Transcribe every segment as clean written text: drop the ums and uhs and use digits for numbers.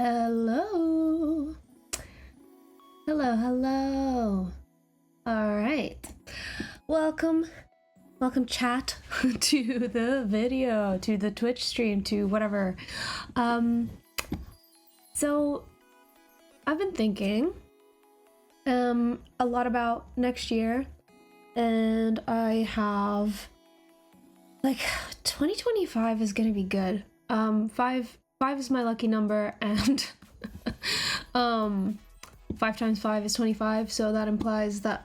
Hello. Hello. All right. Welcome chat to the video, to the Twitch stream, to whatever. So I've been thinking a lot about next year, and I have like 2025 is gonna be good. Five is my lucky number, and 5 times 5 is 25, so that implies that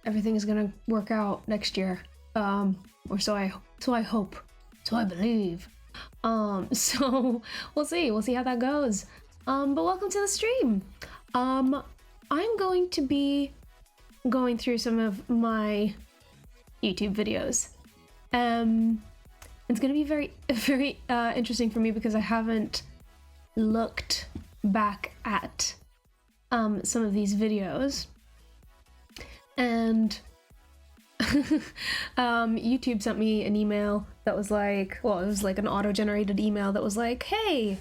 everything is gonna work out next year. Or so I hope, so I believe. So we'll see how that goes. But welcome to the stream. I'm going to be going through some of my YouTube videos. It's gonna be very interesting for me because I haven't looked back at some of these videos, and YouTube sent me an email that was like, well, it was like an auto-generated email that was like, hey,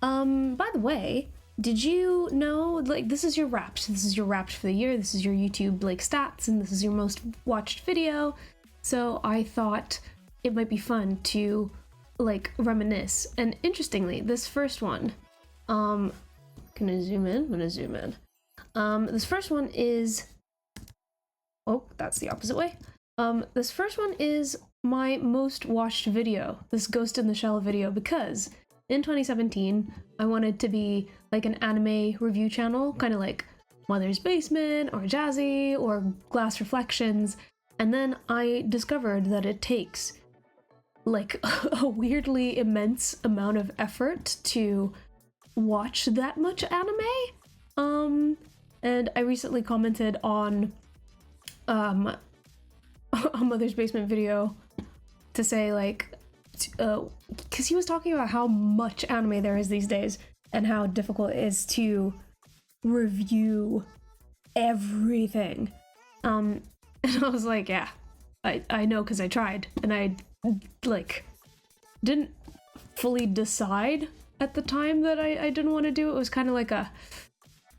by the way, did you know, like, this is your Wrapped for the year, this is your YouTube like stats, and this is your most watched video. So I thought it might be fun to like reminisce. And interestingly, this first one, gonna zoom in. This first one is, oh, that's the opposite way. This first one is my most watched video, this Ghost in the Shell video, because in 2017, I wanted to be like an anime review channel, kind of like Mother's Basement or Jazzy or Glass Reflections. And then I discovered that it takes like a weirdly immense amount of effort to watch that much anime. And I recently commented on a Mother's Basement video to say like, because he was talking about how much anime there is these days and how difficult it is to review everything. And I was like, yeah, I know, because I tried, and I like didn't fully decide at the time that I didn't want to do it. It was kind of like a,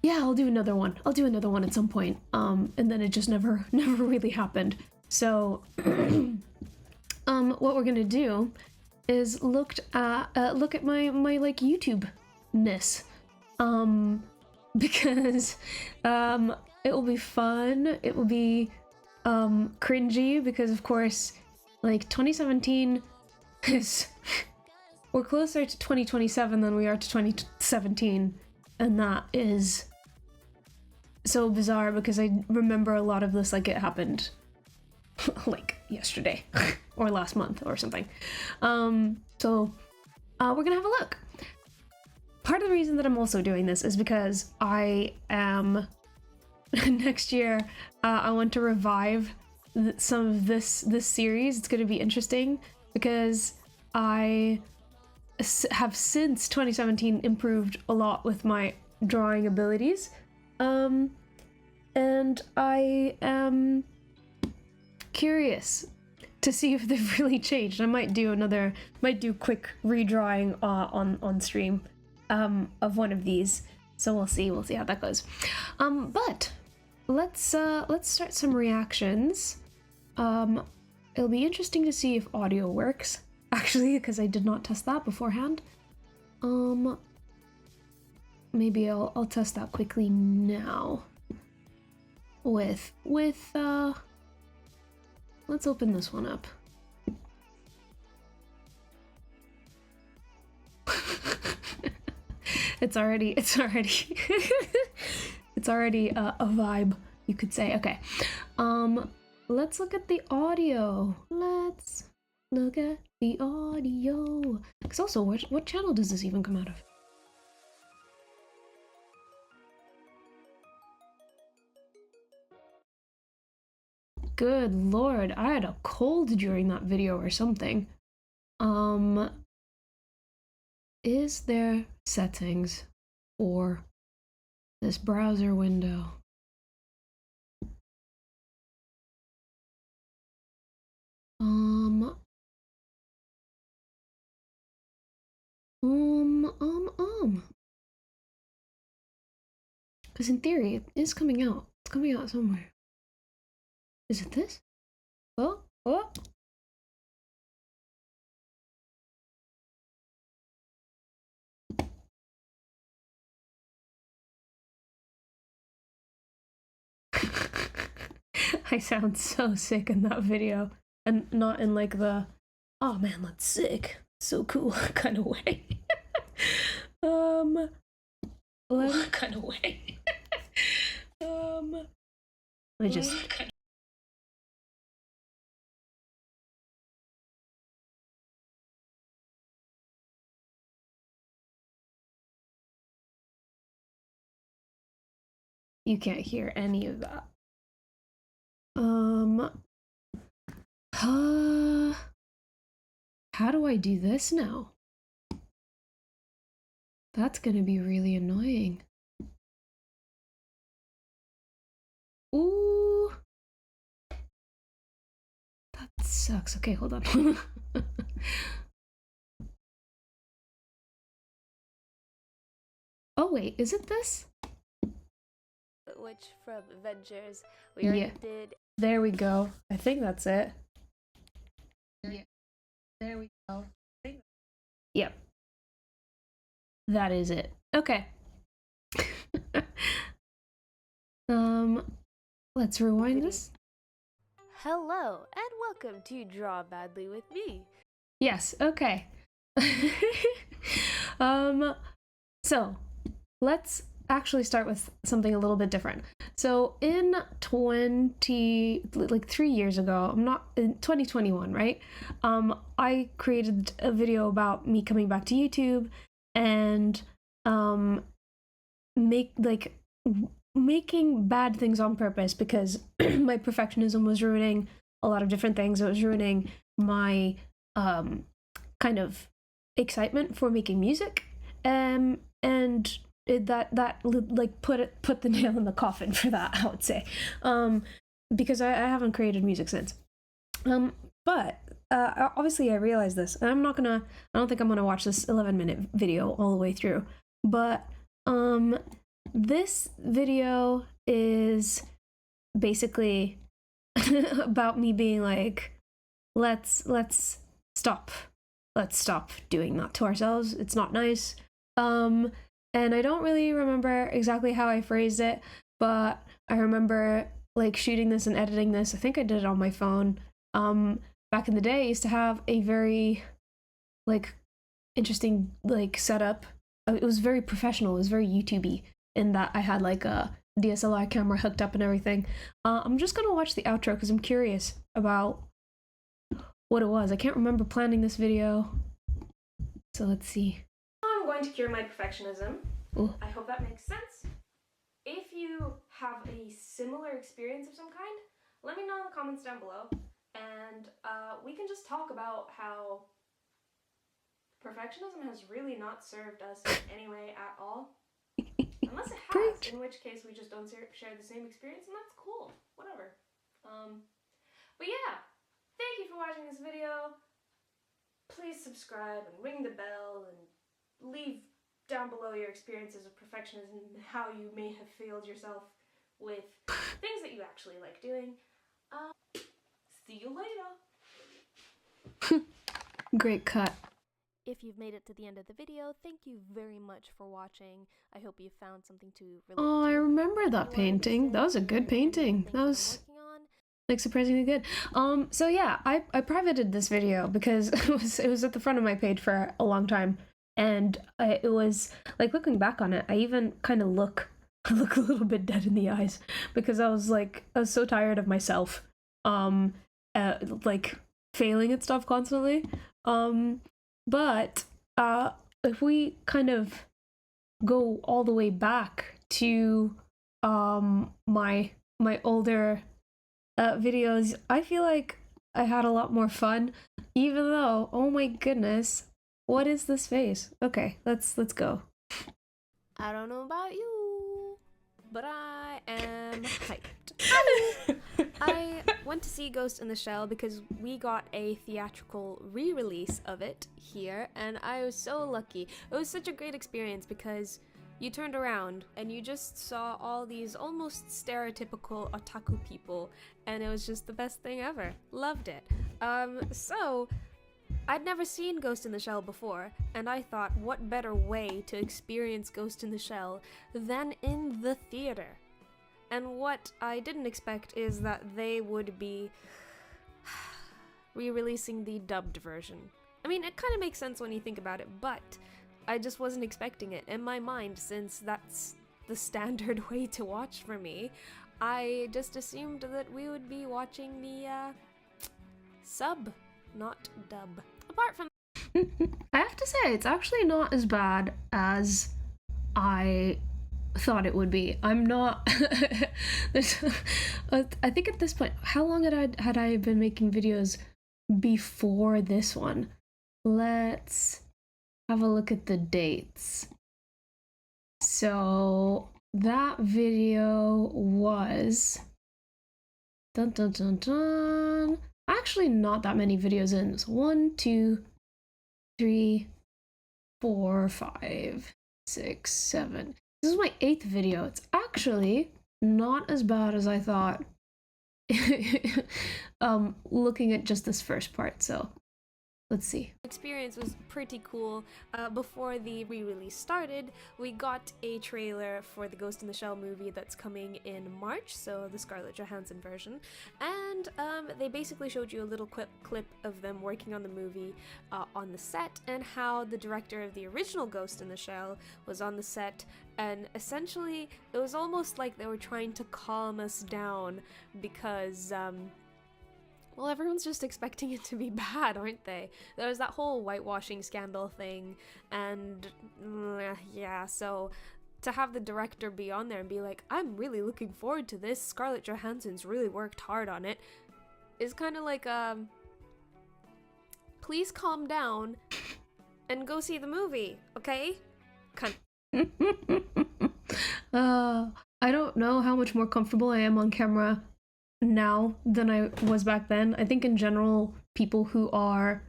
yeah, I'll do another one at some point, and then it just never really happened. So what we're gonna do is look at my like YouTube-ness, because it will be fun, it will be cringy, because of course, like, 2017 is we're closer to 2027 than we are to 2017, and that is so bizarre because I remember a lot of this like it happened like yesterday or last month or something. So we're gonna have a look. Part of the reason that I'm also doing this is because I am next year I want to revive some of this series. It's going to be interesting because I have since 2017 improved a lot with my drawing abilities, and I am curious to see if they've really changed. I might do quick redrawing on stream of one of these, so we'll see how that goes. But let's start some reactions. It'll be interesting to see if audio works, actually, because I did not test that beforehand. Maybe I'll test that quickly now with let's open this one up. it's already it's already a vibe, you could say. Okay, let's look at the audio. Because also, what channel does this even come out of? Good lord, I had a cold during that video or something. Is there settings for this browser window? Because in theory, it is coming out. It's coming out somewhere. Is it this? Oh, oh. I sound so sick in that video. And not in like the, oh man, that's sick, so cool kind of way. Kind of way. I just. You can't hear any of that. How do I do this now? That's gonna be really annoying. Ooh. That sucks. Okay, hold on. Oh wait, is it this? Which from Avengers we already did. There we go. I think that's it. Yeah. There we go. Yep. That is it. Okay. Let's rewind this. Hello and welcome to Draw Badly with me. Yes, okay. So let's actually start with something a little bit different. So in 3 years ago, in 2021, right? I created a video about me coming back to YouTube and making bad things on purpose because my perfectionism was ruining a lot of different things. It was ruining my kind of excitement for making music, and that put the nail in the coffin for that, I would say, because I haven't created music since. But obviously I realized this, and I don't think I'm gonna watch this 11-minute video all the way through, but this video is basically about me being like, let's stop doing that to ourselves. It's not nice. And I don't really remember exactly how I phrased it, but I remember like shooting this and editing this. I think I did it on my phone. Back in the day, I used to have a very like interesting like setup. It was very professional. It was very YouTube-y in that I had like a DSLR camera hooked up and everything. I'm just gonna watch the outro because I'm curious about what it was. I can't remember planning this video. So let's see. I'm going to cure my perfectionism. Ooh. I hope that makes sense. If you have a similar experience of some kind, let me know in the comments down below, and we can just talk about how perfectionism has really not served us in any way at all. Unless it has, in which case we just don't share the same experience, and that's cool. Whatever. But yeah, thank you for watching this video. Please subscribe and ring the bell and leave down below your experiences of perfectionism and how you may have failed yourself with things that you actually like doing. See you later. Great cut. If you've made it to the end of the video, thank you very much for watching. I hope you found something to relate to. Oh, I remember that painting. That was a good painting. That was like surprisingly good. So yeah, I privated this video because it was at the front of my page for a long time, and it was like, looking back on it, I even kind of look a little bit dead in the eyes because I was so tired of myself like failing at stuff constantly. But if we kind of go all the way back to my older videos, I feel like I had a lot more fun, even though, oh my goodness, what is this face? Okay, let's go. I don't know about you, but I am hyped. I went to see Ghost in the Shell because we got a theatrical re-release of it here, and I was so lucky. It was such a great experience because you turned around and you just saw all these almost stereotypical otaku people, and it was just the best thing ever. Loved it. So I'd never seen Ghost in the Shell before, and I thought, what better way to experience Ghost in the Shell than in the theater? And what I didn't expect is that they would be re-releasing the dubbed version. I mean, it kind of makes sense when you think about it, but I just wasn't expecting it. In my mind, since that's the standard way to watch for me, I just assumed that we would be watching the sub, not dub. Apart from I have to say, it's actually not as bad as I thought it would be. I'm not. I think at this point, how long had I been making videos before this one? Let's have a look at the dates. So that video was dun dun dun dun. Actually, not that many videos in. So 1, 2, 3, 4, 5, 6, 7. This is my 8th video. It's actually not as bad as I thought. Looking at just this first part, so let's see. Experience was pretty cool. Before the re-release started, we got a trailer for the Ghost in the Shell movie that's coming in March, so the Scarlett Johansson version, and they basically showed you a little clip of them working on the movie on the set, and how the director of the original Ghost in the Shell was on the set, and essentially it was almost like they were trying to calm us down because well, everyone's just expecting it to be bad, aren't they? There was that whole whitewashing scandal thing, and yeah, so to have the director be on there and be like, I'm really looking forward to this, Scarlett Johansson's really worked hard on it, is kind of like, please calm down and go see the movie, okay? I don't know how much more comfortable I am on camera now than I was back then. I think in general, people who are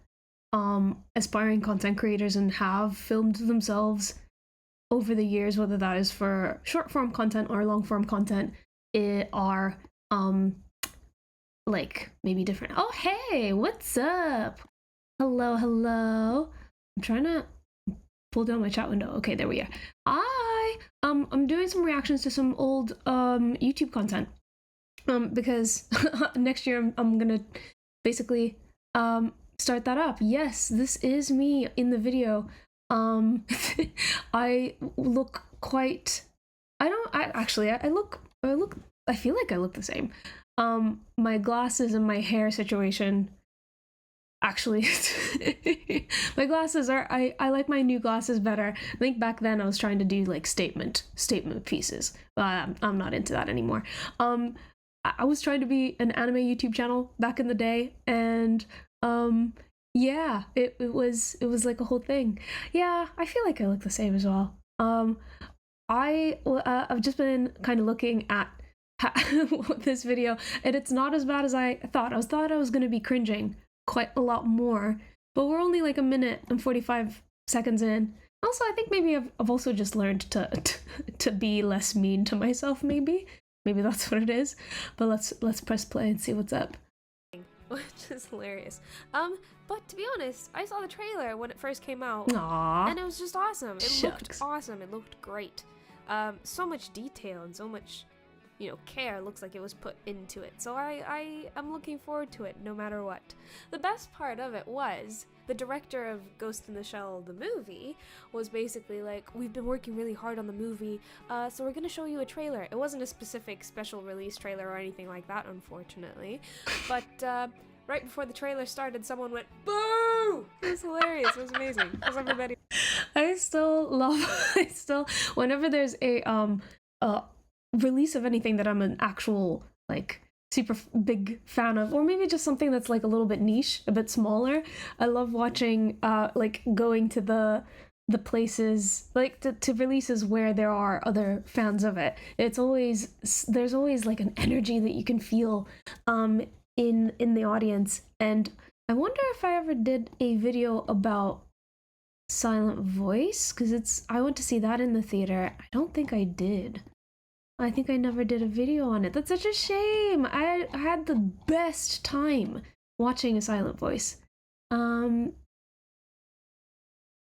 aspiring content creators and have filmed themselves over the years, whether that is for short form content or long form content, are like maybe different. Oh hey, what's up? Hello. I'm trying to pull down my chat window. Okay, there we are. I'm doing some reactions to some old YouTube content. Because next year I'm gonna basically start that up. Yes, this is me in the video. I look quite. I feel like I look the same. My glasses and my hair situation. Actually, my glasses are. I like my new glasses better. I think back then I was trying to do like statement pieces. I'm not into that anymore. I was trying to be an anime YouTube channel back in the day, and yeah, it was like a whole thing. Yeah, I feel like I look the same as well. I've just been kind of looking at this video, and it's not as bad as I thought. I thought I was gonna be cringing quite a lot more, but we're only like 1 minute and 45 seconds in. Also, I think maybe I've also just learned to be less mean to myself. Maybe that's what it is. But let's press play and see what's up. Which is hilarious. But to be honest, I saw the trailer when it first came out. Aww. And it was just awesome. It looked awesome. It looked great. So much detail and so much, care looks like it was put into it. So I'm looking forward to it no matter what. The best part of it was the director of Ghost in the Shell, the movie, was basically like, we've been working really hard on the movie, so we're gonna show you a trailer. It wasn't a specific special release trailer or anything like that, unfortunately. But right before the trailer started, someone went, boo! It was hilarious. It was amazing. How's everybody? Whenever there's a release of anything that I'm an actual, like, super big fan of, or maybe just something that's like a little bit niche, a bit smaller, I love watching like going to the places, like to releases where there are other fans of it. There's always like an energy that you can feel in the audience. And I wonder if I ever did a video about Silent Voice, because I went to see that in the theater. I don't think I did. I think I never did a video on it. That's such a shame. I had the best time watching A Silent Voice.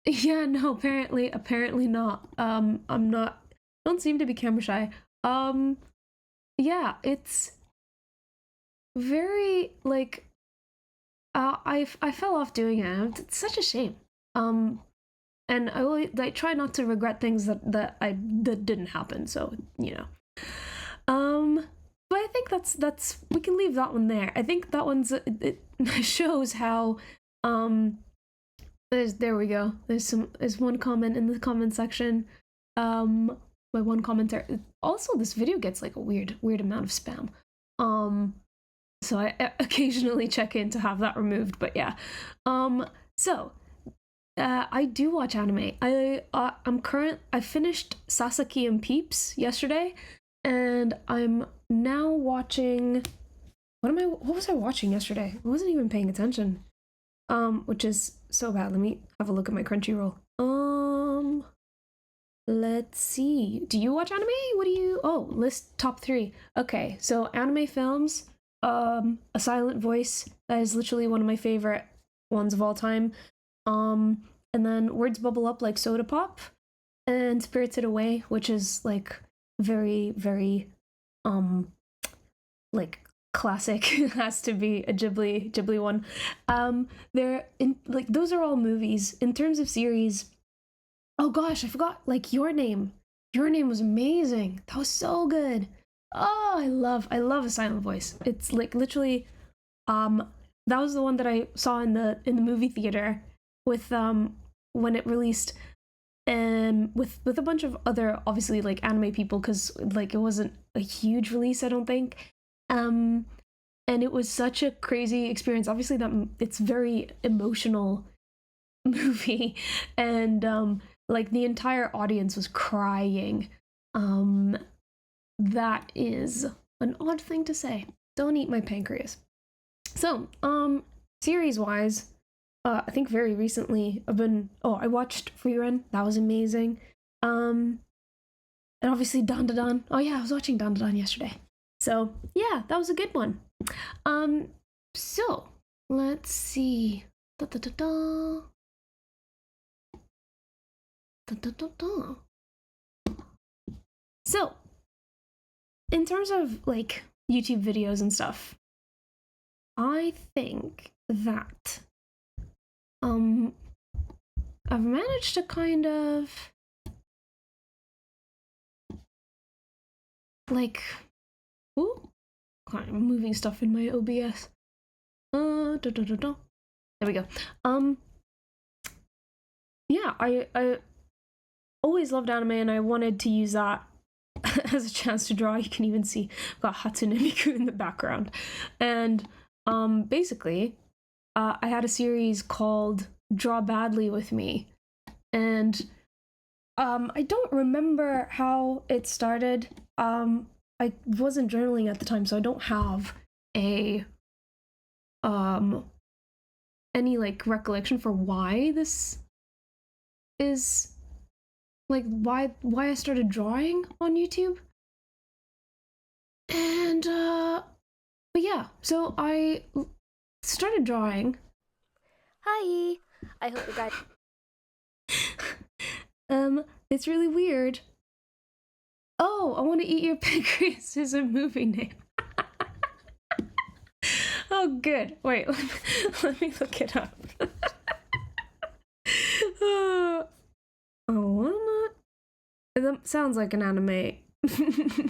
Yeah, no, apparently not. I'm not, don't seem to be camera shy. Yeah, it's very, like, I fell off doing it. It's such a shame. And I always, like, try not to regret things that didn't happen, so, you know. But I think that's we can leave that one there. I think that it shows how, there we go. There's one comment in the comment section. My one commenter. Also, this video gets like a weird amount of spam. So I occasionally check in to have that removed. But yeah. So I do watch anime. I finished Sasaki and Peeps yesterday, and I'm now watching. What was I watching yesterday? I wasn't even paying attention. Which is so bad. Let me have a look at my Crunchyroll. Let's see. Do you watch anime? List top 3. Okay, so anime films, A Silent Voice, that is literally one of my favorite ones of all time. And then Words Bubble Up Like Soda Pop, and Spirited Away, which is like very, very, like classic. Has to be a Ghibli one. They're in, like, those are all movies. In terms of series, oh gosh, I forgot, like, Your Name was amazing. That was so good. Oh, I love A Silent Voice. It's like literally, that was the one that I saw in the movie theater with when it released, with a bunch of other, obviously, like, anime people, because like it wasn't a huge release, I don't think. And it was such a crazy experience. Obviously, that it's very emotional movie, and like the entire audience was crying. That is an odd thing to say. Don't eat my pancreas. So, series wise, I think very recently I watched Frieren. That was amazing. And obviously Dan Da Dan. Oh yeah, I was watching Dan Da Dan yesterday. So yeah, that was a good one. So let's see. Da, da, da, da. Da, da, da, da. So, in terms of like YouTube videos and stuff, I think that I've managed to kind of like, ooh, I'm moving stuff in my OBS. Da, da, da, da. There we go. Yeah, I always loved anime, and I wanted to use that as a chance to draw. You can even see I've got Hatsune Miku in the background. And basically, I had a series called Draw Badly with Me. And I don't remember how it started. I wasn't journaling at the time, so I don't have a any like recollection for why this is, like, why I started drawing on YouTube. And but yeah, so I started drawing. Hi, I hope you guys. It's really weird. Oh, I Want to Eat Your Pancreas is a movie name. Oh, good. Wait, let me look it up. That sounds like an anime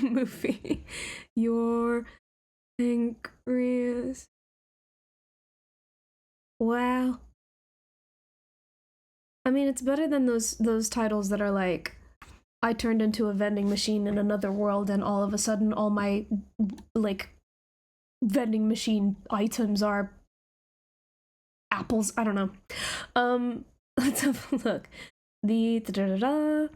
movie. Your pancreas. Wow. I mean, it's better than those titles that are like, I turned into a vending machine in another world, and all of a sudden all my like vending machine items are apples. I don't know. Let's have a look. I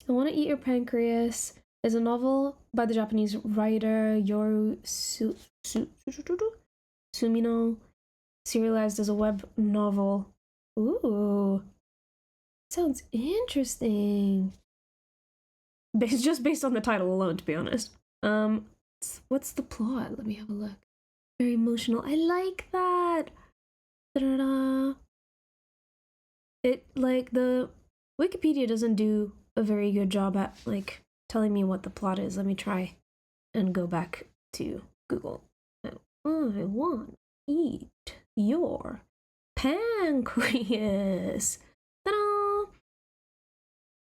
Want to Eat Your Pancreas is a novel by the Japanese writer Yoru Sumino, serialized as a web novel Ooh, sounds interesting. Just based on the title alone, to be honest. What's the plot? Let me have a look. Very emotional. I like that. Da-da-da. It, like, the Wikipedia doesn't do a very good job at, like, telling me what the plot is. Let me try and go back to Google. I want to eat your pancreas. Ta-da!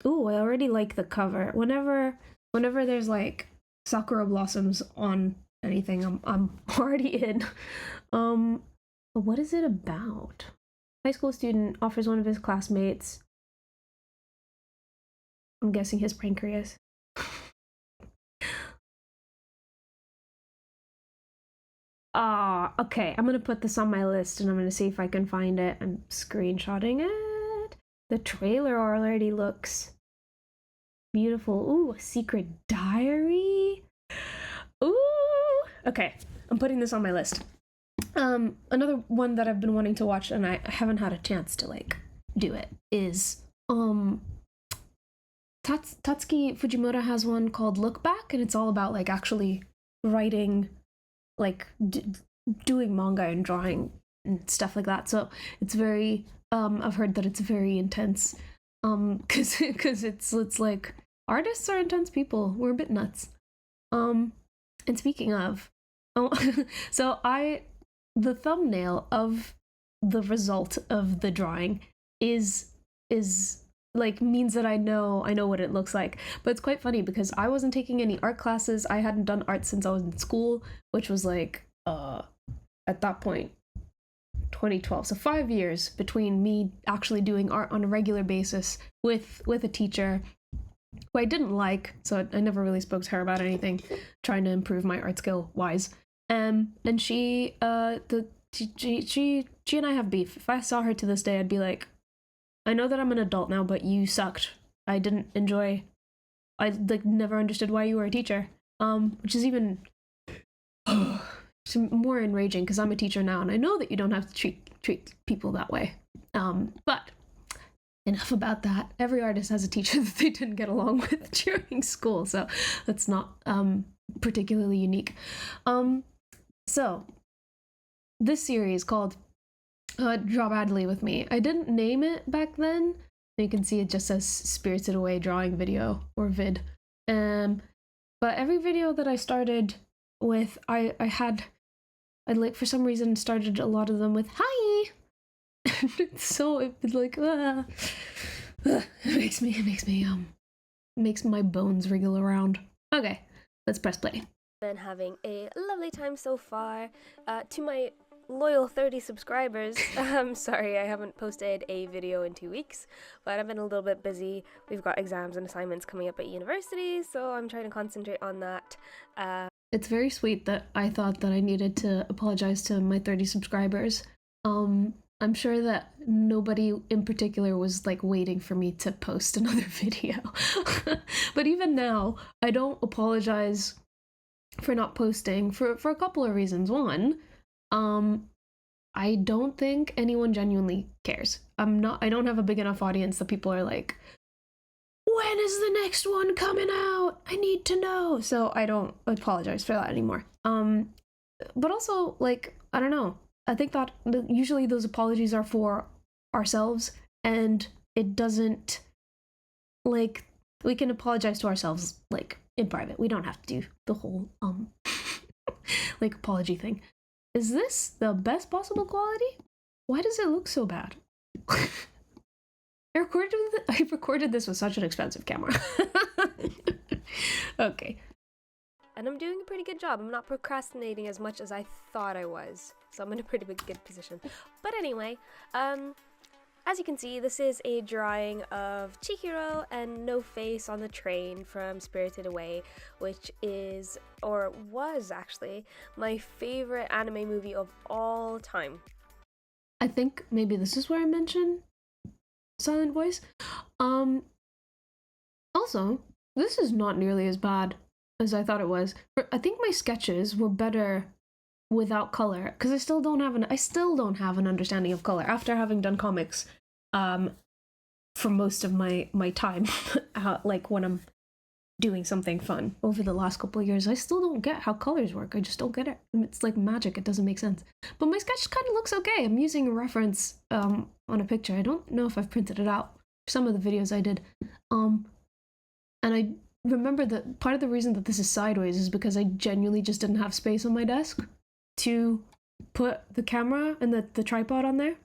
Ooh, I already like the cover. Whenever there's like sakura blossoms on anything, I'm already in. But what is it about? High school student offers one of his classmates, I'm guessing his pancreas. Okay. I'm gonna put this on my list and I'm gonna see if I can find it. I'm screenshotting it. The trailer already looks beautiful. Ooh, a secret diary. Ooh. Okay, I'm putting this on my list. Another one that I've been wanting to watch and I haven't had a chance to like do it is Tatsuki Fujimoto has one called Look Back, and it's all about like actually writing, like doing manga and drawing and stuff like that. So it's very I've heard that it's very intense because it's like artists are intense people. We're a bit nuts. And speaking of, so the thumbnail of the result of the drawing is like means that I know what it looks like. But it's quite funny because I wasn't taking any art classes. I hadn't done art since I was in school, which was like at that point 2012. So 5 years between me actually doing art on a regular basis with a teacher who I didn't like, so I never really spoke to her about anything, trying to improve my art skill wise. And she she and I have beef. If I saw her to this day, I'd be like, I know that I'm an adult now, but you sucked. I like never understood why you were a teacher. Which is even more enraging because I'm a teacher now and I know that you don't have to treat people that way. But enough about that. Every artist has a teacher that they didn't get along with during school, so that's not particularly unique. So this series called Draw Badly With Me. I didn't name it back then. You can see it just says Spirited Away drawing video or vid. But every video that I started with, I like for some reason started a lot of them with hi. So it's like it makes my bones wriggle around. Okay, let's press play. Been having a lovely time so far. To my loyal 30 subscribers, I'm sorry I haven't posted a video in 2 weeks, but I've been a little bit busy. We've got exams and assignments coming up at university, so I'm trying to concentrate on that. It's very sweet that I thought that I needed to apologize to my 30 subscribers. I'm sure that nobody in particular was like waiting for me to post another video. But even now, I don't apologize for not posting for a couple of reasons. One, I don't think anyone genuinely cares. I don't have a big enough audience that people are like, when is the next one coming out? I need to know. So I don't apologize for that anymore. But also, like, I don't know. I think that usually those apologies are for ourselves, and it doesn't, like, we can apologize to ourselves, like, in private. We don't have to do the whole, like, apology thing. Is this the best possible quality? Why does it look so bad? I recorded this with such an expensive camera. Okay. And I'm doing a pretty good job. I'm not procrastinating as much as I thought I was. So I'm in a pretty good position. But anyway, as you can see, this is a drawing of Chihiro and No Face on the train from Spirited Away, which is, or was actually, my favorite anime movie of all time. I think maybe this is where I mentioned Silent Voice. Also, this is not nearly as bad as I thought it was. I think my sketches were better without color, because I still don't have an understanding of color after having done comics for most of my time like when I'm doing something fun over the last couple of years. I still don't get how colors work. I just don't get it. It's like magic. It doesn't make sense. But my sketch kind of looks okay. I'm using a reference on a picture. I don't know if I've printed it out for some of the videos I did. And I remember that part of the reason that this is sideways is because I genuinely just didn't have space on my desk to put the camera and the tripod on there.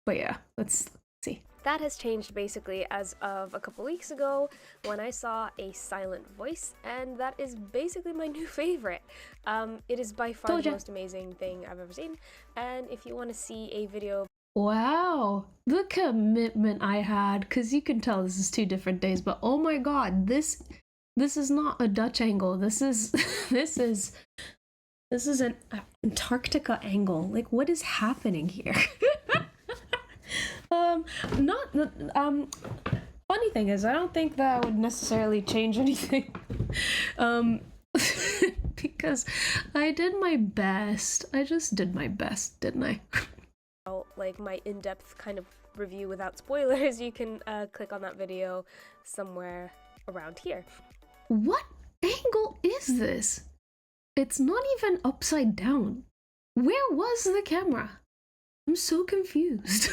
But yeah, let's see. That has changed basically as of a couple weeks ago when I saw a silent voice, and that is basically my new favorite. It is by far the most amazing thing I've ever seen, and if you want to see a video... Wow, the commitment I had, because you can tell this is 2 different days, but oh my god, this is not a Dutch angle. This is an Antarctica angle. Like, what is happening here? Funny thing is, I don't think that would necessarily change anything. Because I did my best. I just did my best, didn't I? Like my in-depth kind of review without spoilers, you can click on that video somewhere around here. What angle is this? It's not even upside down. Where was the camera? I'm so confused.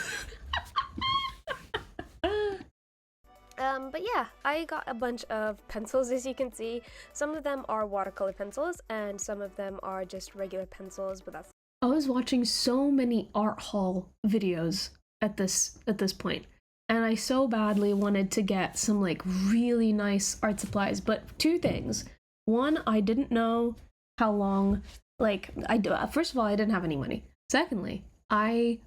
But yeah, I got a bunch of pencils, as you can see. Some of them are watercolor pencils, and some of them are just regular pencils, but that's... I was watching so many art haul videos at this point, and I so badly wanted to get some like really nice art supplies, but 2 things. One, I didn't know how long, like, first of all, I didn't have any money. Secondly, I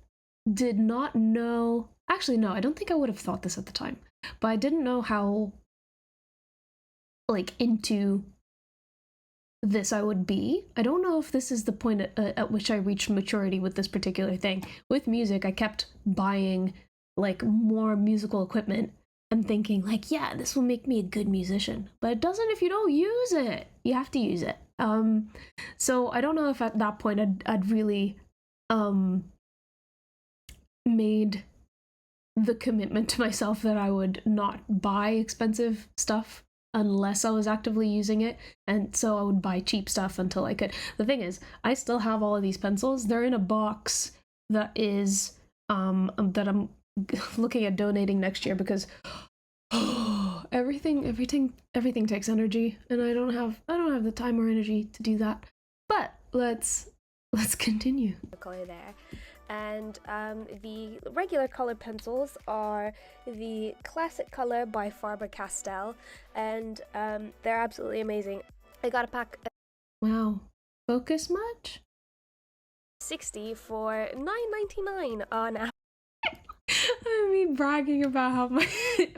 did not know, actually no, I don't think I would have thought this at the time, but I didn't know how like into this I would be. I don't know if this is the point at which I reached maturity with this particular thing. With music, I kept buying like more musical equipment and thinking like, yeah, this will make me a good musician, but it doesn't if you don't use it. You have to use it. So I don't know if at that point I'd really made the commitment to myself that I would not buy expensive stuff unless I was actively using it, and so I would buy cheap stuff until I could. The thing is, I still have all of these pencils. They're in a box that is that I'm looking at donating next year, because everything takes energy, and I don't have the time or energy to do that. But let's continue. The color there. And the regular color pencils are the Classic Color by Faber-Castell, and they're absolutely amazing. I got a pack. Wow, focus much? 60 for $9.99 on Amazon. Me bragging about how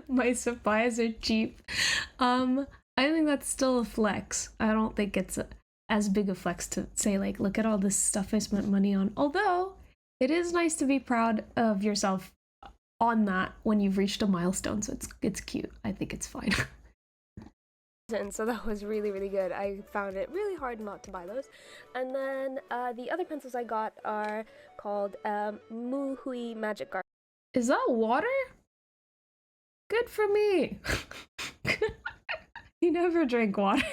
my supplies are cheap. I think that's still a flex. I don't think it's as big a flex to say like, look at all this stuff I spent money on. Although it is nice to be proud of yourself on that when you've reached a milestone. So it's cute. I think it's fine. And so that was really, really good. I found it really hard not to buy those. And then the other pencils I got are called Mu Hui Magic Garden. Is that water? Good for me. You never drink water.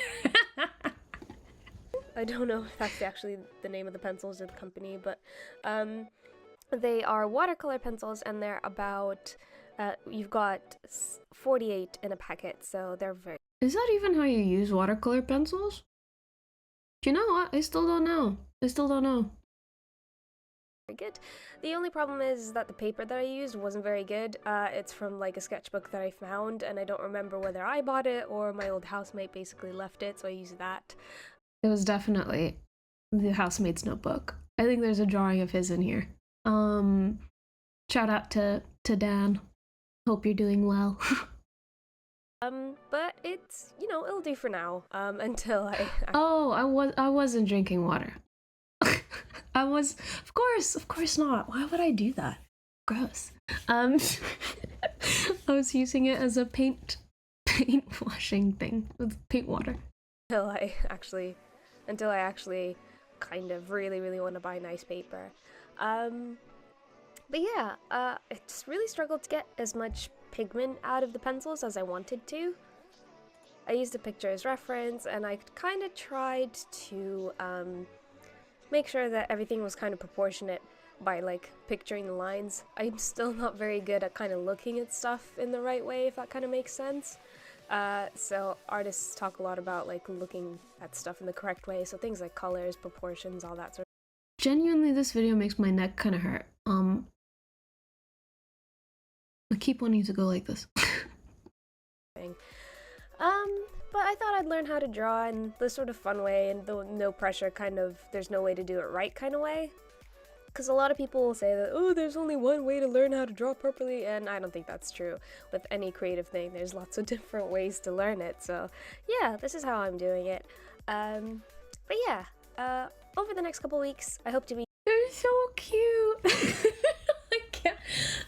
I don't know if that's actually the name of the pencils or the company, but they are watercolor pencils, and they're about, you've got 48 in a packet, so they're very... Is that even how you use watercolor pencils? Do you know what? I still don't know. Very good. The only problem is that the paper that I used wasn't very good. It's from like a sketchbook that I found, and I don't remember whether I bought it or my old housemate basically left it, so I used that. It was definitely the housemate's notebook. I think there's a drawing of his in here. Shout out to Dan. Hope you're doing well. But it's, you know, it'll do for now. Until I I wasn't drinking water. I was, of course not. Why would I do that? Gross. I was using it as a paint washing thing with paint water. Until I actually kind of really want to buy nice paper. But yeah, I just really struggled to get as much pigment out of the pencils as I wanted to. I used a picture as reference, and I kind of tried to make sure that everything was kind of proportionate by like picturing the lines. I'm still not very good at kind of looking at stuff in the right way, if that kind of makes sense. So artists talk a lot about like looking at stuff in the correct way, so things like colors, proportions, all that sort of. Genuinely, this video makes my neck kind of hurt. I keep wanting to go like this. But I thought I'd learn how to draw in the sort of fun way and the no pressure kind of, there's no way to do it right kind of way. Because a lot of people will say that, oh, there's only one way to learn how to draw properly, and I don't think that's true. With any creative thing, there's lots of different ways to learn it, so yeah, this is how I'm doing it. But yeah, over the next couple weeks, I hope to be— They're so cute!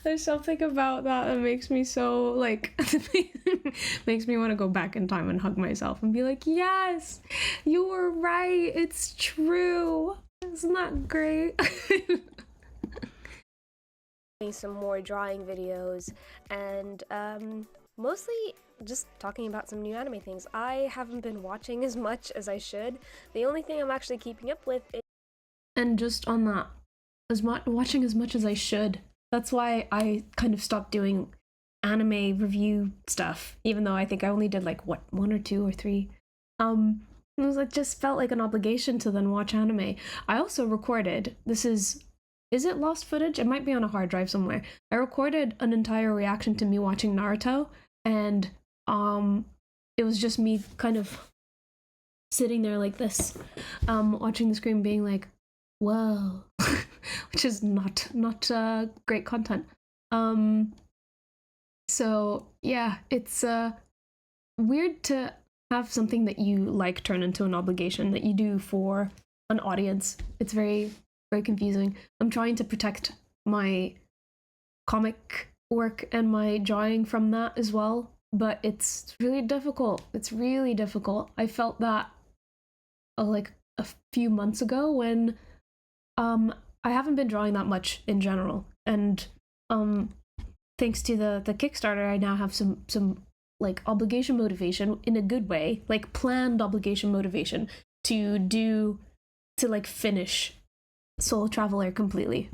There's something about that makes me so, like, makes me want to go back in time and hug myself and be like, yes, you were right, it's true. Isn't that great? some more drawing videos and mostly just talking about some new anime things. I haven't been watching as much as I should. The only thing I'm actually keeping up with is— And just on that, watching as much as I should. That's why I kind of stopped doing anime review stuff, even though I think I only did like, what, 1 or 2 or 3. It was like, just felt like an obligation to then watch anime. I also recorded, is it lost footage? It might be on a hard drive somewhere. I recorded an entire reaction to me watching Naruto, and it was just me kind of sitting there like this, watching the screen being like, whoa, which is not great content. So yeah, it's weird to have something that you like turn into an obligation that you do for an audience. It's very confusing. I'm trying to protect my comic work and my drawing from that as well, but it's really difficult. I felt that like a few months ago when I haven't been drawing that much in general, and thanks to the Kickstarter, I now have some like obligation motivation in a good way, like planned obligation motivation to like finish Soul Traveler completely.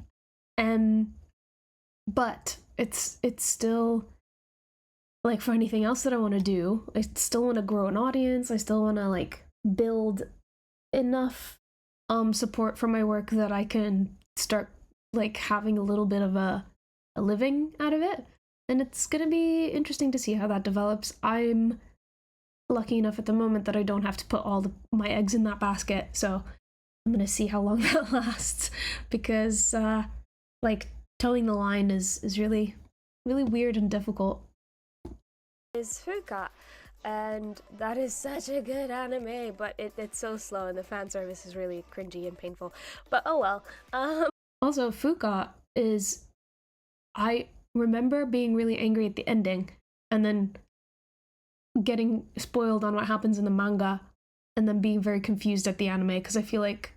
But it's still like, for anything else that I want to do, I still want to grow an audience. I still want to like build enough support for my work that I can start like having a little bit of a living out of it. And it's gonna be interesting to see how that develops. I'm lucky enough at the moment that I don't have to put all my eggs in that basket, so I'm gonna see how long that lasts, because like towing the line is really weird and difficult. Is Fuka, and that is such a good anime, but it's so slow and the fan service is really cringy and painful. But oh well. Also, Fuka is, I remember being really angry at the ending and then getting spoiled on what happens in the manga and then being very confused at the anime, because I feel like,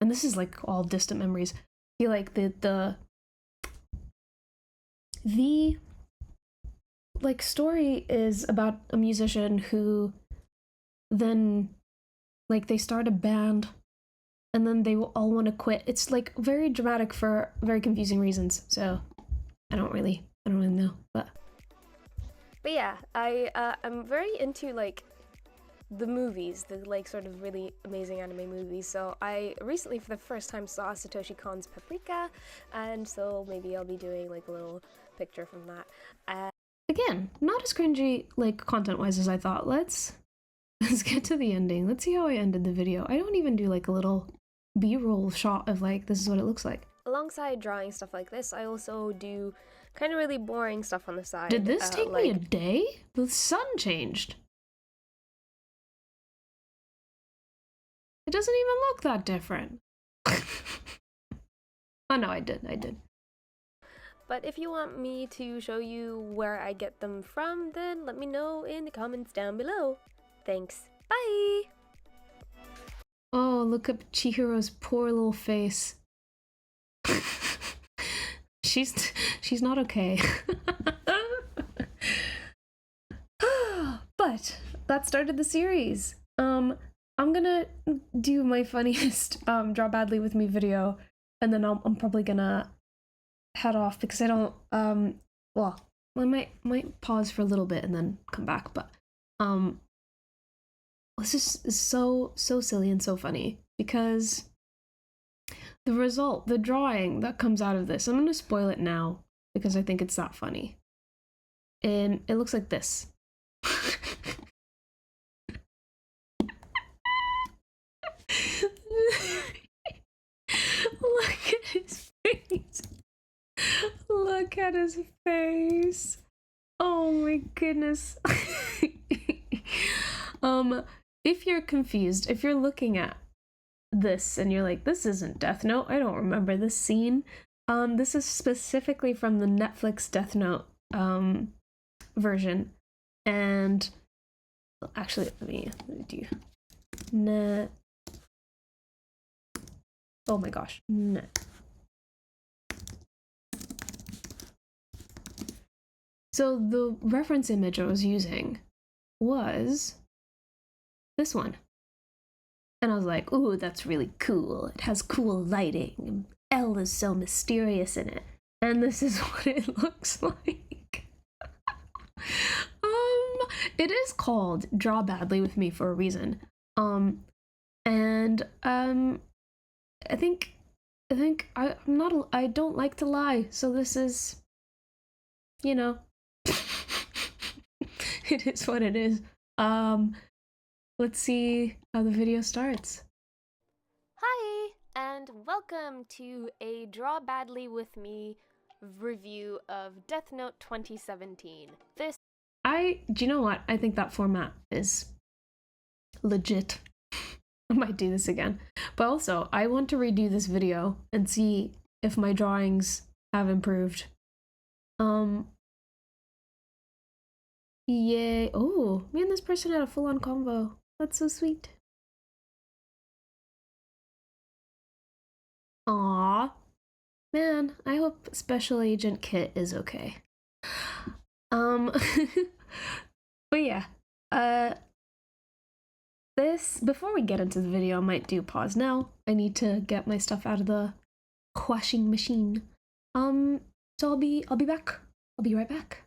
and this is like all distant memories, I feel like the like story is about a musician who then like they start a band and then they all want to quit. It's like very dramatic for very confusing reasons, so I don't really know, but yeah, I'm very into like the movies, the like sort of really amazing anime movies. So I recently for the first time saw Satoshi Kon's Paprika, and so maybe I'll be doing like a little picture from that. Again, not as cringy like content wise as I thought. Let's get to the ending. Let's see how I ended the video. I don't even do like a little B-roll shot of like, this is what it looks like. Alongside drawing stuff like this, I also do kind of really boring stuff on the side. Did this take me a day? The sun changed. It doesn't even look that different. Oh no, I did. But if you want me to show you where I get them from, then let me know in the comments down below. Thanks. Bye! Oh, look at Chihiro's poor little face. she's not okay. But that started the series. I'm gonna do my funniest draw badly with me video, and then I'm probably gonna head off because I don't well, I might pause for a little bit and then come back, but this is so silly and so funny because the result, the drawing that comes out of this, I'm gonna spoil it now because I think it's that funny. And it looks like this. Look at his face. Look at his face. Oh my goodness. If you're confused, if you're looking at this and you're like, this isn't Death Note, I don't remember this scene. This is specifically from the Netflix Death Note version. And actually, let me do net. Oh my gosh, net. So the reference image I was using was this one. And I was like, ooh, that's really cool. It has cool lighting. L is so mysterious in it. And this is what it looks like. It is called Draw Badly with Me for a reason. I think I don't like to lie, so this is, you know, it is what it is. Let's see how the video starts. Hi, and welcome to a Draw Badly with Me review of Death Note 2017. Do you know what? I think that format is legit. I might do this again. But also, I want to redo this video and see if my drawings have improved. Yay. Oh, me and this person had a full-on convo. That's so sweet. Aww. Man, I hope Special Agent Kit is okay. But yeah, before we get into the video, I might do pause now. I need to get my stuff out of the washing machine. So I'll be back. I'll be right back.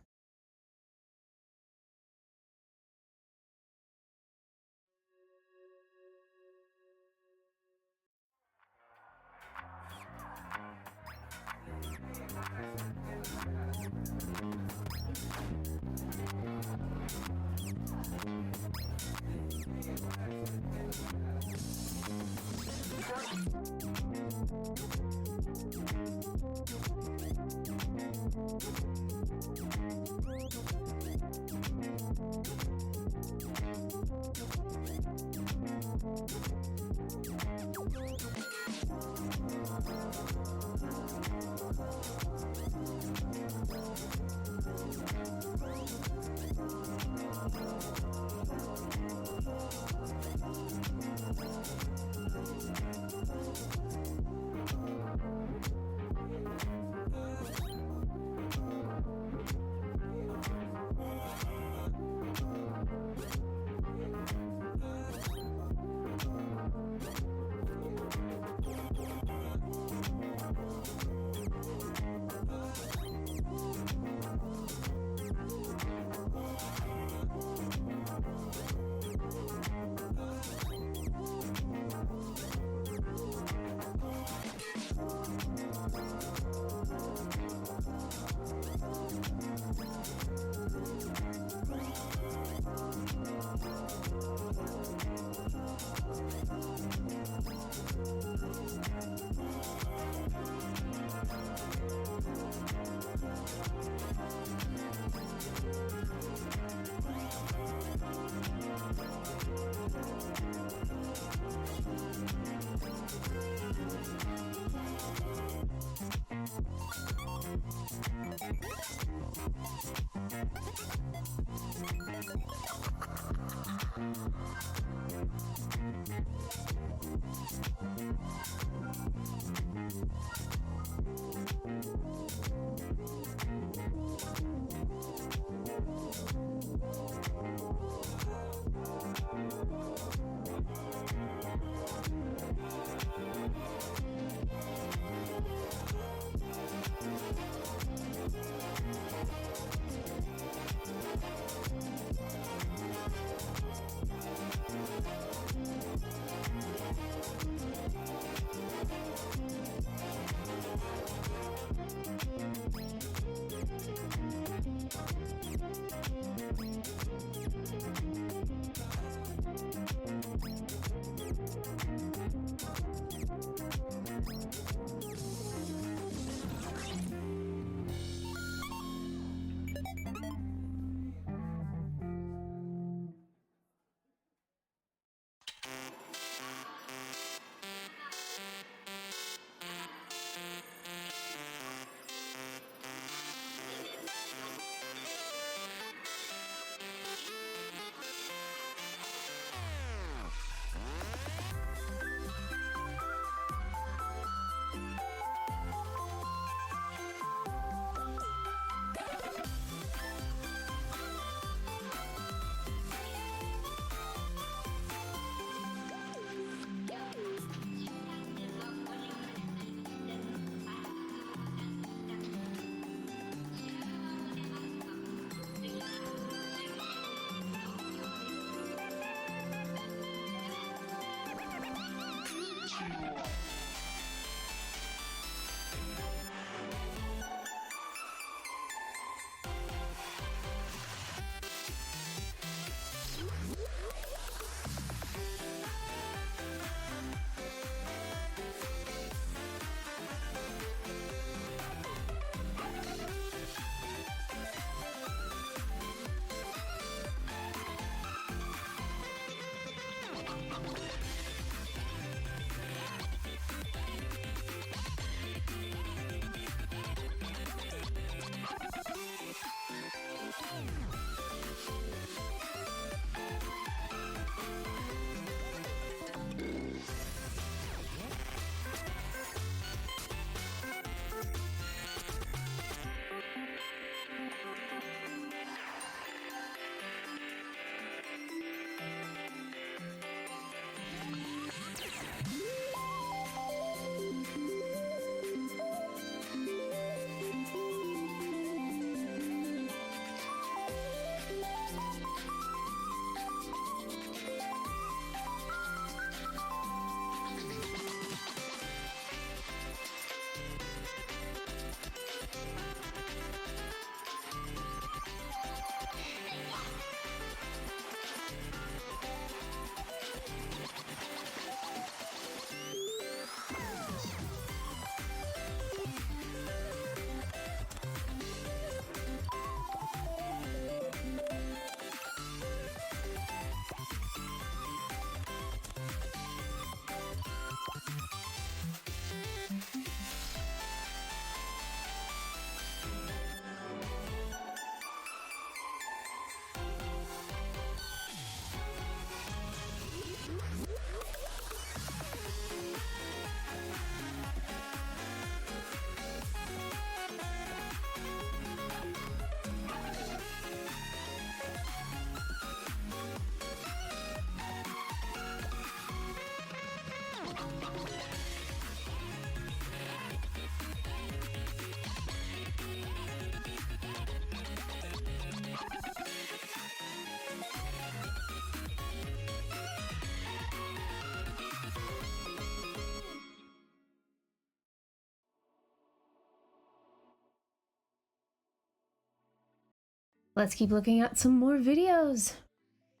Let's keep looking at some more videos.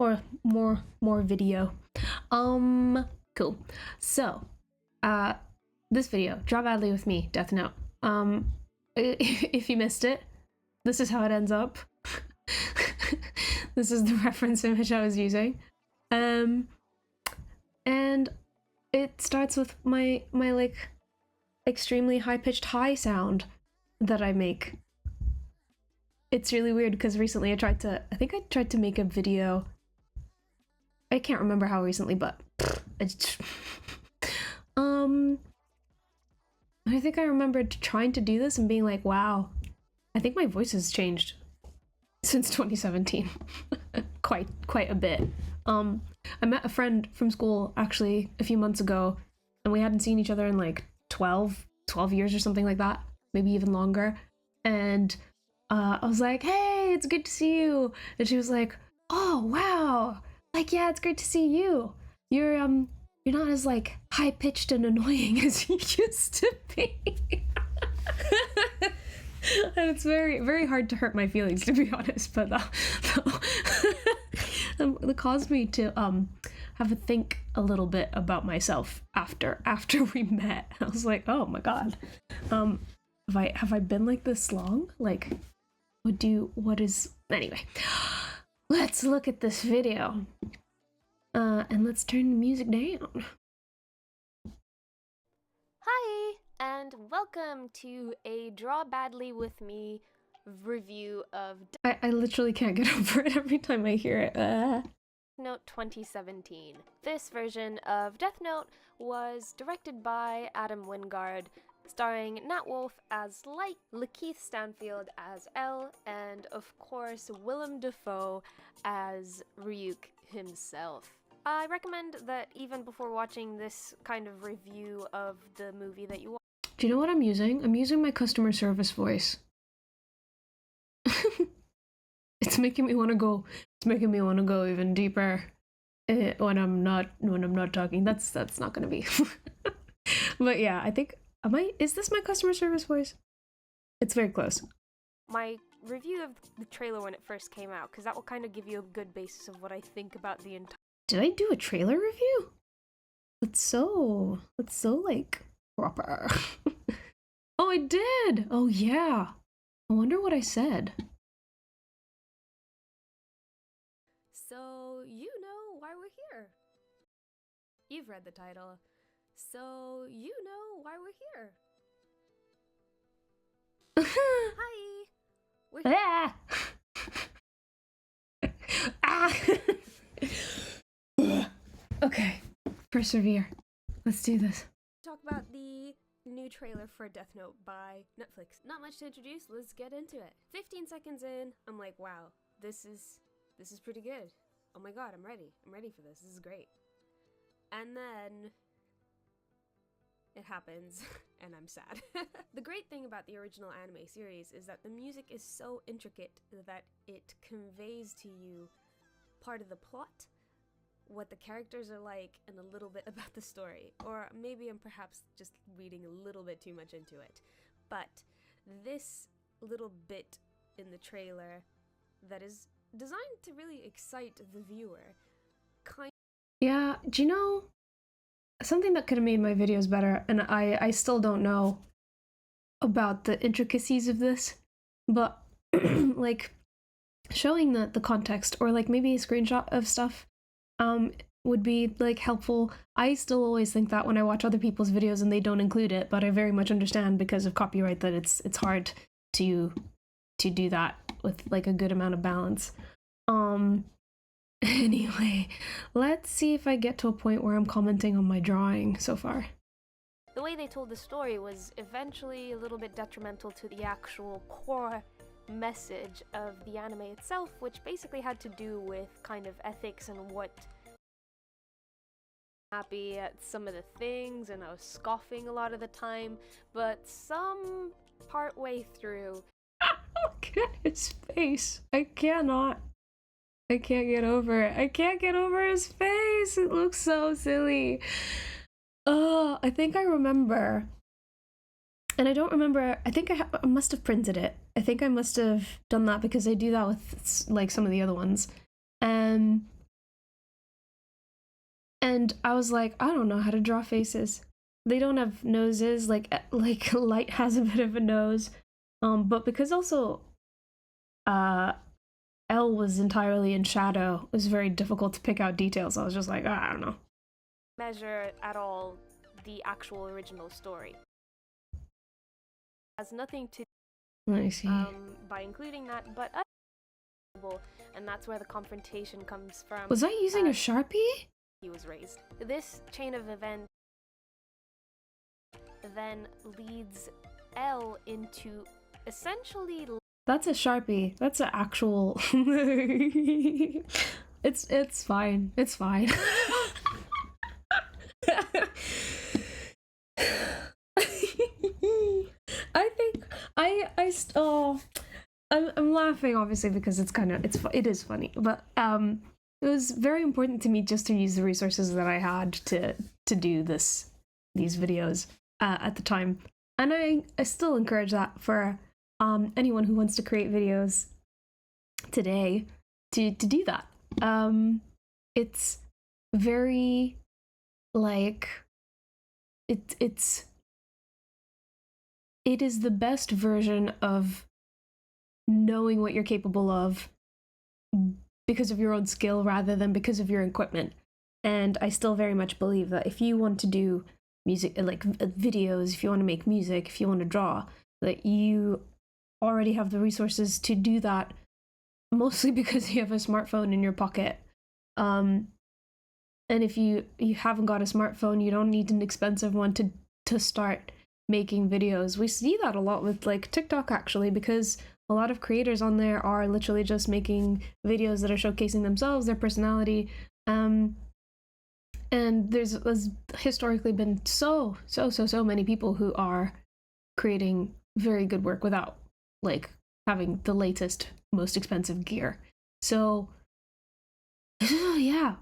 Or more video. Cool. So, this video, Draw Badly with Me, Death Note. If you missed it, this is how it ends up. This is the reference image I was using. And it starts with my like extremely high-pitched high sound. that I make. It's really weird because recently I tried to make a video. I can't remember how recently, but I think I remembered trying to do this and being like, wow, I think my voice has changed since 2017. quite a bit. I met a friend from school actually a few months ago, and we hadn't seen each other in like 12 years or something like that, maybe even longer. And I was like, hey, it's good to see you. And she was like, oh wow, like, yeah, it's great to see you. You're not as like high pitched and annoying as you used to be. And it's very hard to hurt my feelings, to be honest, but it caused me to have a think a little bit about myself after we met. I was like, oh my god, have I been like this long? Like, anyway, let's look at this video, and let's turn the music down. Hi, and welcome to a Draw Badly with Me review of I literally can't get over it every time I hear it. Note 2017. This version of Death Note was directed by Adam Wingard, starring Nat Wolff as Light, Lakeith Stanfield as L, and of course Willem Dafoe as Ryuk himself. I recommend that even before watching this kind of review of the movie that you watch. Do you know what I'm using? I'm using my customer service voice. It's making me want to go. It's making me want to go even deeper when I'm not talking. That's not gonna be. But yeah, I think is this my customer service voice? It's very close. My review of the trailer when it first came out, because that will kind of give you a good basis of what I think about the entire. Did I do a trailer review? That's so like proper. Oh, I did. Oh yeah. I wonder what I said. So, you know why we're here. You've read the title. So, you know why we're here. Hi! We're Ah! Ah! Okay, persevere. Let's do this. Talk about the new trailer for Death Note by Netflix. Not much to introduce, let's get into it. 15 seconds in, I'm like, wow, this is pretty good. Oh my god, I'm ready for this. This is great. And then it happens, and I'm sad. The great thing about the original anime series is that the music is so intricate that it conveys to you part of the plot, what the characters are like, and a little bit about the story. Or maybe I'm perhaps just reading a little bit too much into it. But this little bit in the trailer that is designed to really excite the viewer. Yeah, do you know something that could have made my videos better, and I still don't know about the intricacies of this, but like showing the context, or like maybe a screenshot of stuff would be like helpful. I still always think that when I watch other people's videos and they don't include it, but I very much understand because of copyright that it's hard to do that with like a good amount of balance. Anyway, let's see if I get to a point where I'm commenting on my drawing so far. The way they told the story was eventually a little bit detrimental to the actual core message of the anime itself, which basically had to do with kind of ethics and what happy at some of the things, and I was scoffing a lot of the time, but some part way through. Look at his face. I can't get over it. I can't get over his face. It looks so silly. Oh, I think I remember. And I don't remember. I think I must have printed it. I think I must have done that because I do that with like some of the other ones. And I was like, I don't know how to draw faces. They don't have noses. Like Light has a bit of a nose. But because also L was entirely in shadow, it was very difficult to pick out details. I was just like, I don't know. Measure at all the actual original story. Has nothing to I see. By including that, but and that's where the confrontation comes from. Was I using a Sharpie? He was raised. This chain of events then leads L into essentially. That's a Sharpie. That's an actual. It's fine. It's fine. I think I'm laughing obviously because it is funny, but it was very important to me just to use the resources that I had to do these videos at the time, and I still encourage that for anyone who wants to create videos today to do that. It's very like it is the best version of knowing what you're capable of because of your own skill rather than because of your equipment. And I still very much believe that if you want to do music, like videos, if you want to make music, if you want to draw, that you already have the resources to do that, mostly because you have a smartphone in your pocket. And if you haven't got a smartphone, you don't need an expensive one to start making videos. We see that a lot with like TikTok actually, because a lot of creators on there are literally just making videos that are showcasing themselves, their personality. And there's historically been so many people who are creating very good work without like having the latest, most expensive gear. So yeah,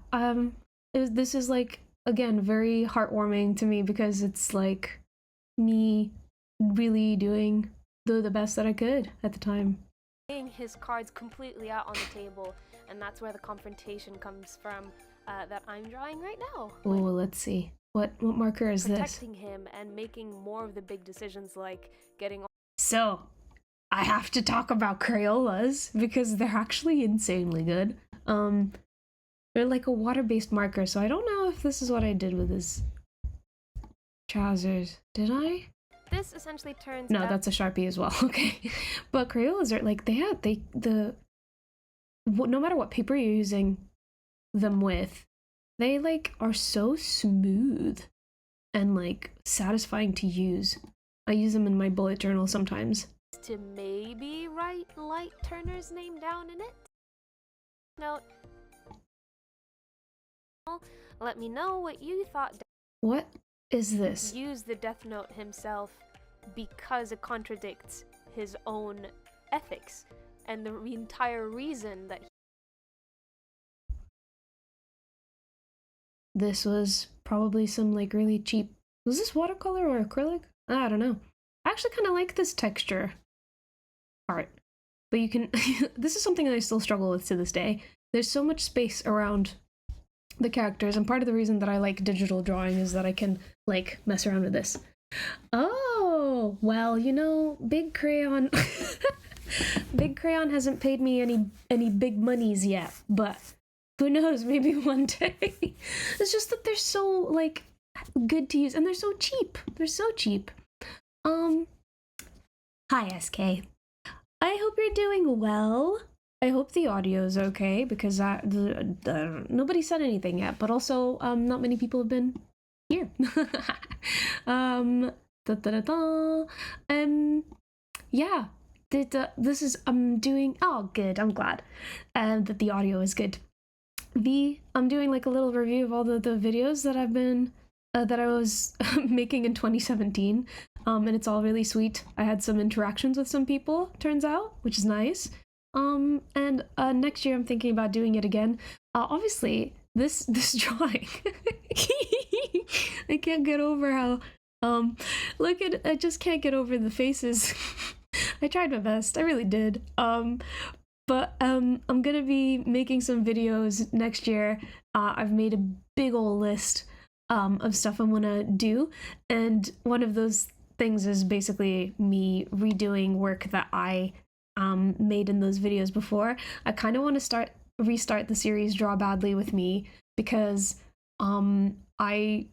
this is like, again, very heartwarming to me because it's like me really doing the best that I could at the time. Laying his cards completely out on the table, and that's where the confrontation comes from that I'm drawing right now. Oh, let's see. What marker is this? Protecting him and making more of the big decisions like getting. So, I have to talk about Crayolas because they're actually insanely good. They're like a water-based marker, so I don't know if this is what I did with his trousers. Did I? This essentially turns. No, that's a Sharpie as well. Okay, but Crayolas are like no matter what paper you're using them with, they like are so smooth and like satisfying to use. I use them in my bullet journal sometimes. To maybe write Light Turner's name down in it. Note. Let me know what you thought. What is this? Use the Death Note himself because it contradicts his own ethics and the entire reason that this was probably some like really cheap. Was this watercolor or acrylic? I don't know. I actually kind of like this texture art, but you can. This is something that I still struggle with to this day. There's so much space around the characters, and part of the reason that I like digital drawing is that I can like mess around with this. Oh, well, you know, Big Crayon Big Crayon hasn't paid me any big monies yet, but who knows, maybe one day. It's just that they're so like good to use and they're so cheap. They're so cheap. Hi SK. I hope you're doing well. I hope the audio is okay because nobody said anything yet, but also not many people have been here. Yeah, this is doing. Oh, good. I'm glad that the audio is good. I'm doing like a little review of all the videos that I've been that I was making in 2017, and it's all really sweet. I had some interactions with some people, turns out, which is nice. And next year I'm thinking about doing it again. Obviously, this drawing, I can't get over how I just can't get over the faces. I tried my best, I really did. But I'm gonna be making some videos next year. I've made a big old list of stuff I want to do, and one of those things is basically me redoing work that I made in those videos before. I kind of want to restart the series Draw Badly with me because I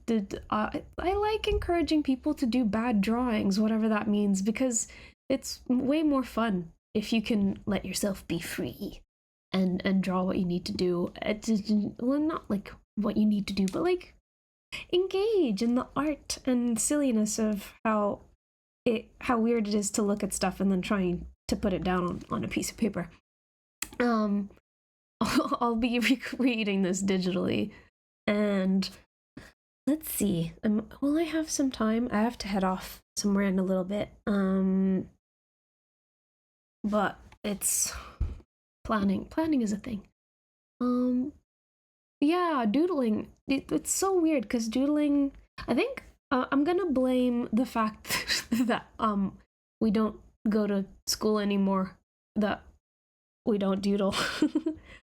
like encouraging people to do bad drawings, whatever that means, because it's way more fun if you can let yourself be free and draw what you need to do. Well, not like what you need to do, but like engage in the art and silliness of how weird it is to look at stuff and then trying to put it down on a piece of paper. I'll be recreating this digitally, and let's see. Will I have some time? I have to head off somewhere in a little bit. But it's planning. Planning is a thing. Yeah, doodling. It's so weird because doodling. I think I'm gonna blame the fact that we don't go to school anymore. That we don't doodle.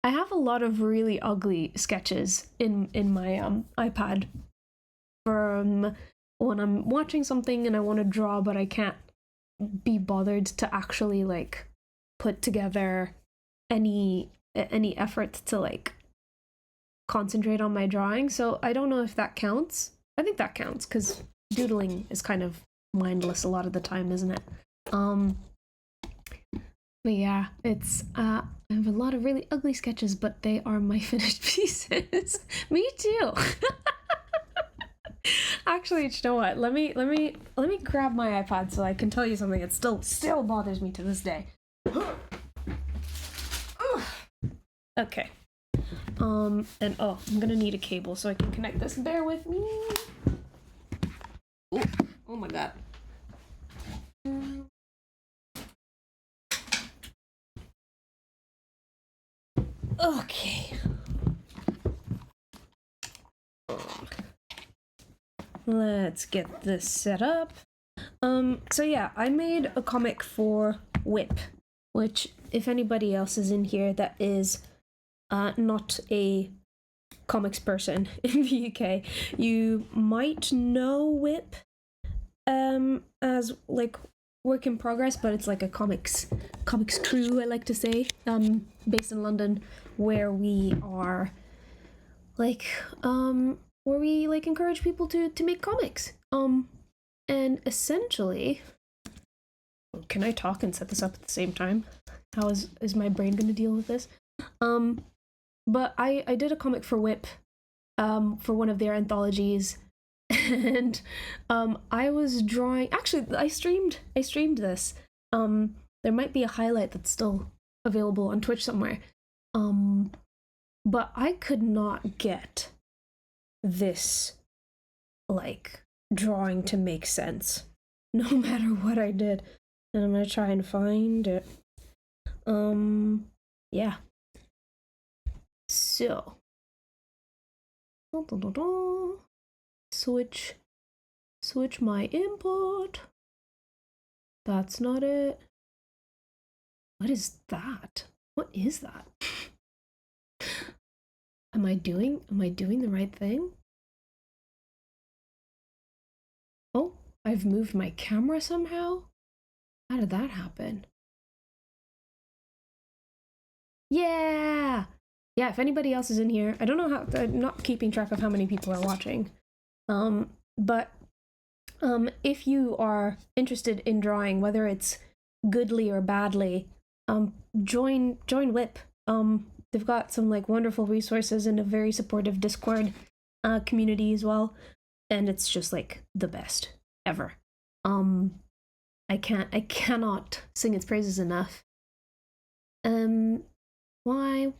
I have a lot of really ugly sketches in my iPad from when I'm watching something and I want to draw, but I can't be bothered to actually like put together any effort to like concentrate on my drawing. So I don't know if that counts. I think that counts because doodling is kind of mindless a lot of the time, isn't it? But yeah, it's I have a lot of really ugly sketches, but they are my finished pieces. Me too. Actually, you know what? Let me grab my iPad so I can tell you something that still bothers me to this day. Okay. And I'm gonna need a cable so I can connect this. Bear with me. Ooh, oh my god. Okay. Let's get this set up. So yeah, I made a comic for Whip, which if anybody else is in here that is not a comics person in the UK, you might know Whip as like work in progress, but it's like a comics crew, I like to say, based in London, where we are like where we like encourage people to make comics. And essentially, can I talk and set this up at the same time? How is my brain gonna deal with this? But I did a comic for Whip for one of their anthologies, and I was drawing. Actually, I streamed this. There might be a highlight that's still available on Twitch somewhere. But I could not get this like drawing to make sense, no matter what I did. And I'm gonna try and find it. Yeah. So, switch my input. That's not it. What is that? What is that? Am I doing the right thing? Oh, I've moved my camera somehow? How did that happen? Yeah! Yeah, if anybody else is in here, I don't know how, I'm not keeping track of how many people are watching. But if you are interested in drawing, whether it's goodly or badly, join Whip. They've got some like wonderful resources and a very supportive Discord community as well, and it's just like the best ever. I cannot sing its praises enough. Why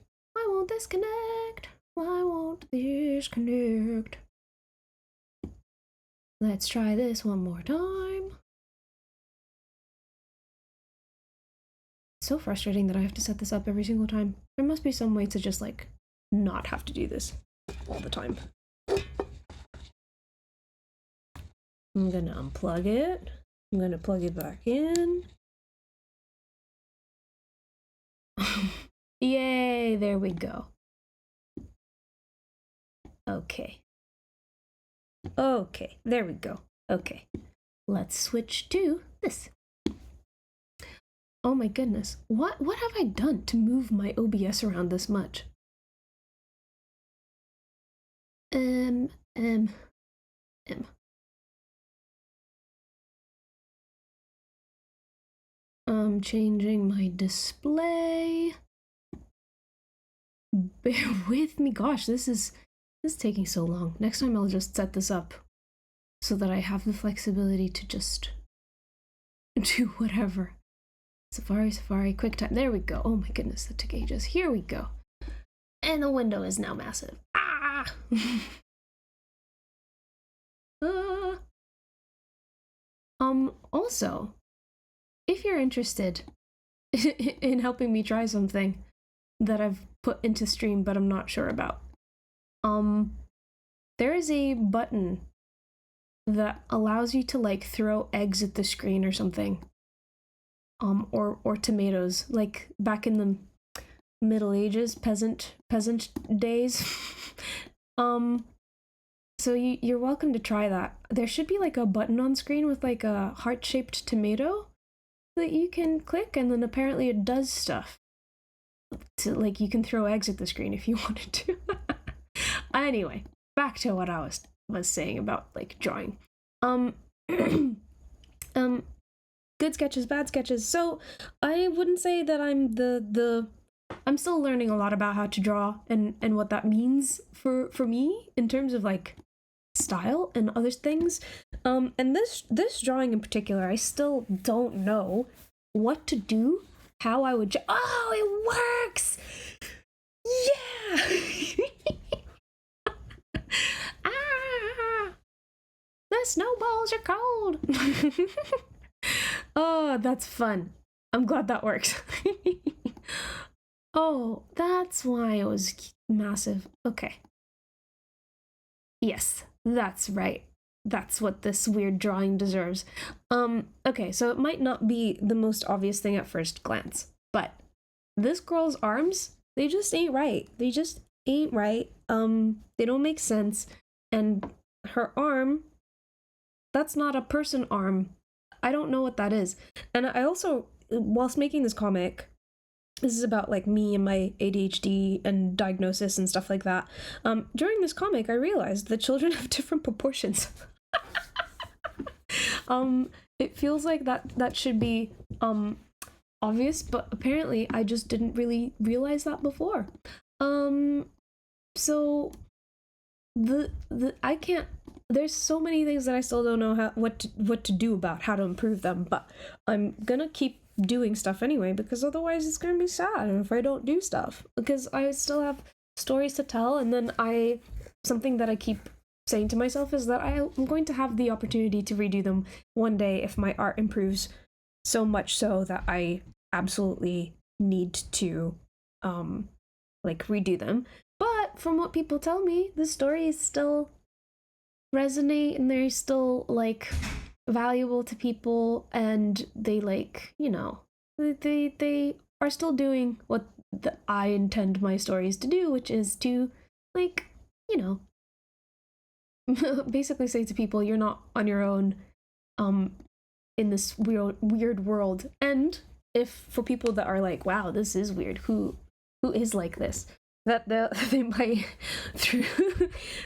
won't this connect? Why won't this connect? Let's try this one more time. It's so frustrating that I have to set this up every single time. There must be some way to just like not have to do this all the time. I'm gonna unplug it. I'm gonna plug it back in. Yay, there we go. Okay. Okay, there we go. Okay, let's switch to this. Oh my goodness, what have I done to move my OBS around this much? I'm changing my display. Bear with me. Gosh, this is taking so long. Next time I'll just set this up so that I have the flexibility to just do whatever. Safari, QuickTime. There we go. Oh my goodness, that took ages. Here we go. And the window is now massive. Ah! Also, if you're interested in helping me try something that I've put into stream but I'm not sure about, there is a button that allows you to like throw eggs at the screen or something. Or tomatoes, like back in the Middle Ages, peasant days. So you're welcome to try that. There should be like a button on screen with like a heart-shaped tomato that you can click, and then apparently it does stuff. To, like, you can throw eggs at the screen if you wanted to. Anyway, back to what I was saying about like drawing. Good sketches, bad sketches. So I wouldn't say that I'm I'm still learning a lot about how to draw and what that means for me in terms of like style and other things. And this drawing in particular, I still don't know what to do, how I would oh, it works. Yeah. Ah, the snowballs are cold. Oh, that's fun. I'm glad that works. Oh, that's why it was massive. Okay. Yes, that's right. That's what this weird drawing deserves. Okay, so it might not be the most obvious thing at first glance, but this girl's arms, they just ain't right. They just ain't right. They don't make sense. And her arm, that's not a person arm. I don't know what that is. And I also, whilst making this comic, this is about like me and my ADHD and diagnosis and stuff like that. During this comic, I realized that children have different proportions. It feels like that should be obvious, but apparently I just didn't really realize that before. So I can't. There's so many things that I still don't know what to do about, how to improve them, but I'm gonna keep doing stuff anyway, because otherwise it's gonna be sad if I don't do stuff, because I still have stories to tell. And then something that I keep saying to myself is that I'm going to have the opportunity to redo them one day if my art improves so much so that I absolutely need to like redo them. But from what people tell me, the stories still resonate and they're still like valuable to people, and they like, you know, they are still doing what I intend my stories to do, which is to, like, you know, basically say to people, you're not on your own in this weird world. And if for people that are like, wow, this is weird, who is like this, that they might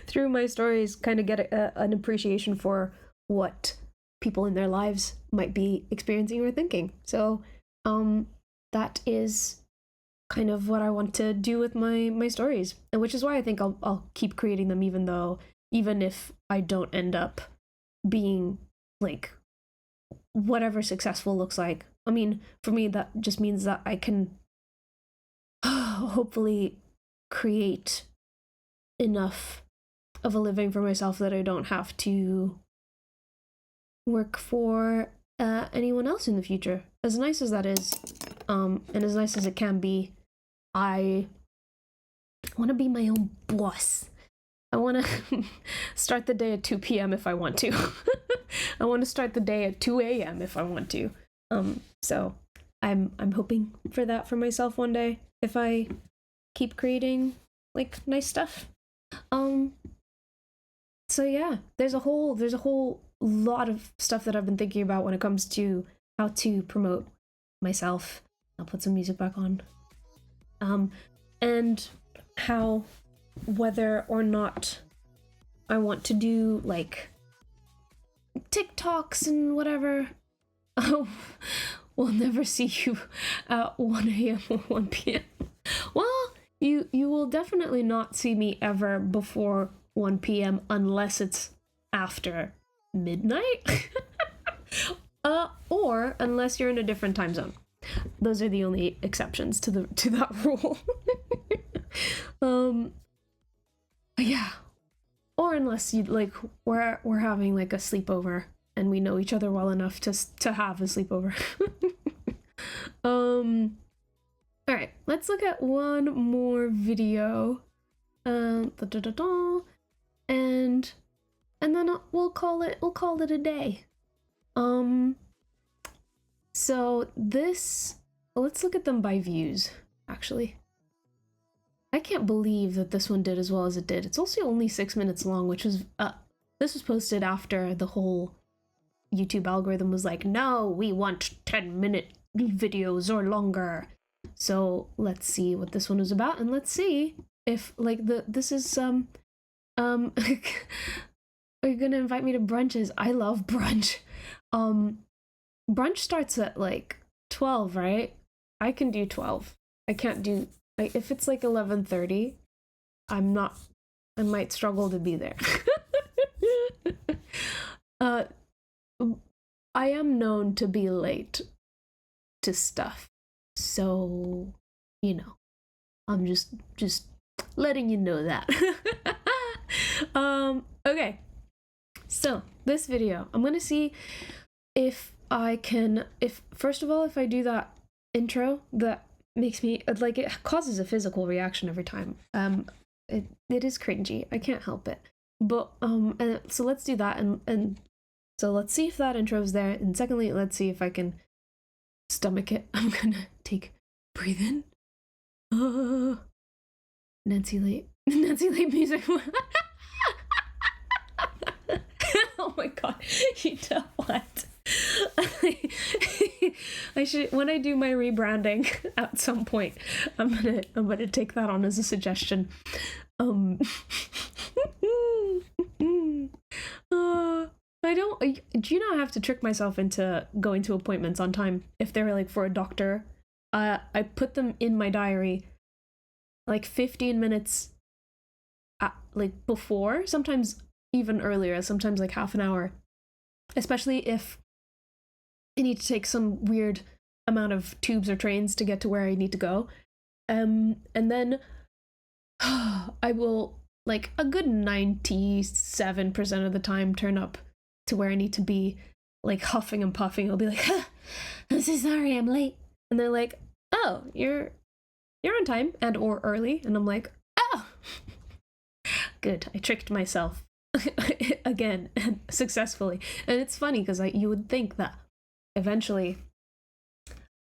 through my stories kind of get an appreciation for what people in their lives might be experiencing or thinking. So that is kind of what I want to do with my stories, and which is why I think I'll keep creating them, even if I don't end up being like whatever successful looks like. I mean, for me, that just means that I can hopefully create enough of a living for myself that I don't have to work for anyone else in the future. As nice as that is, and as nice as it can be, I want to be my own boss. I want to start the day at 2 p.m. if I want to. I want to start the day at 2 a.m. if I want to. So I'm hoping for that for myself one day if I keep creating like nice stuff. So yeah, there's a whole lot of stuff that I've been thinking about when it comes to how to promote myself. I'll put some music back on. And how, whether or not I want to do like TikToks and whatever, will never see you at 1 a.m. or 1 p.m. Well, you will definitely not see me ever before 1 p.m. unless it's after midnight. Or unless you're in a different time zone. Those are the only exceptions to that rule. Yeah. Or unless you like we're having like a sleepover and we know each other well enough to have a sleepover. All right, let's look at one more video. And then we'll call it a day. So this, let's look at them by views, actually. I can't believe that this one did as well as it did. It's also only 6 minutes long, which was, this was posted after the whole YouTube algorithm was like, no, we want 10-minute videos or longer. So let's see what this one is about, and let's see if, like, this is, are you gonna invite me to brunches? I love brunch. Brunch starts at like 12, right? I can do 12. I can't do, like, if it's like 11:30, I might struggle to be there. I am known to be late to stuff. So, you know, I'm just letting you know that. Okay. So, this video, I'm going to see if I can, first of all, if I do that intro, that makes me, like, it causes a physical reaction every time. It is cringy. I can't help it. But, and so let's do that, and so let's see if that intro is there, and secondly, let's see if I can stomach it. I'm gonna breathe in. Nancy Late music. Oh my god, you know what? I should, when I do my rebranding at some point, I'm gonna take that on as a suggestion. Do you know I have to trick myself into going to appointments on time if they're like for a doctor? I put them in my diary like 15 minutes like before, sometimes even earlier, sometimes like half an hour, especially if I need to take some weird amount of tubes or trains to get to where I need to go. And then I will, like, a good 97% of the time turn up to where I need to be, like, huffing and puffing. I'll be like, I'm so sorry, I'm late. And they're like, oh, you're on time and or early. And I'm like, oh, good. I tricked myself again and successfully. And it's funny because you would think that eventually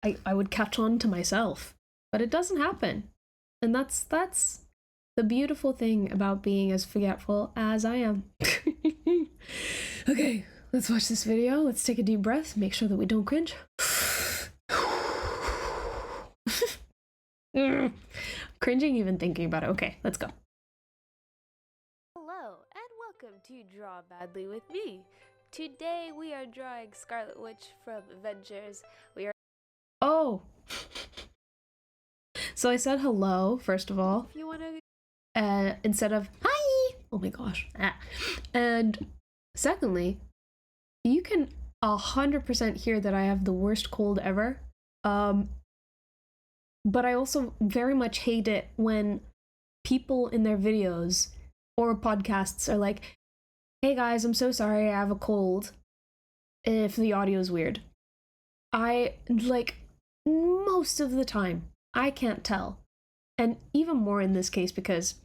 I would catch on to myself, but it doesn't happen. And that's the beautiful thing about being as forgetful as I am. Okay, let's watch this video. Let's take a deep breath, make sure that we don't cringe. Cringing even thinking about it. Okay, let's go. Hello, and welcome to Draw Badly with me. Today we are drawing Scarlet Witch from Avengers. Oh! So I said hello, first of all. If you want to... instead of hi! Oh my gosh. And secondly, you can 100% hear that I have the worst cold ever. But I also very much hate it when people in their videos or podcasts are like, hey guys, I'm so sorry, I have a cold, if the audio is weird. I, like, most of the time, I can't tell. And even more in this case because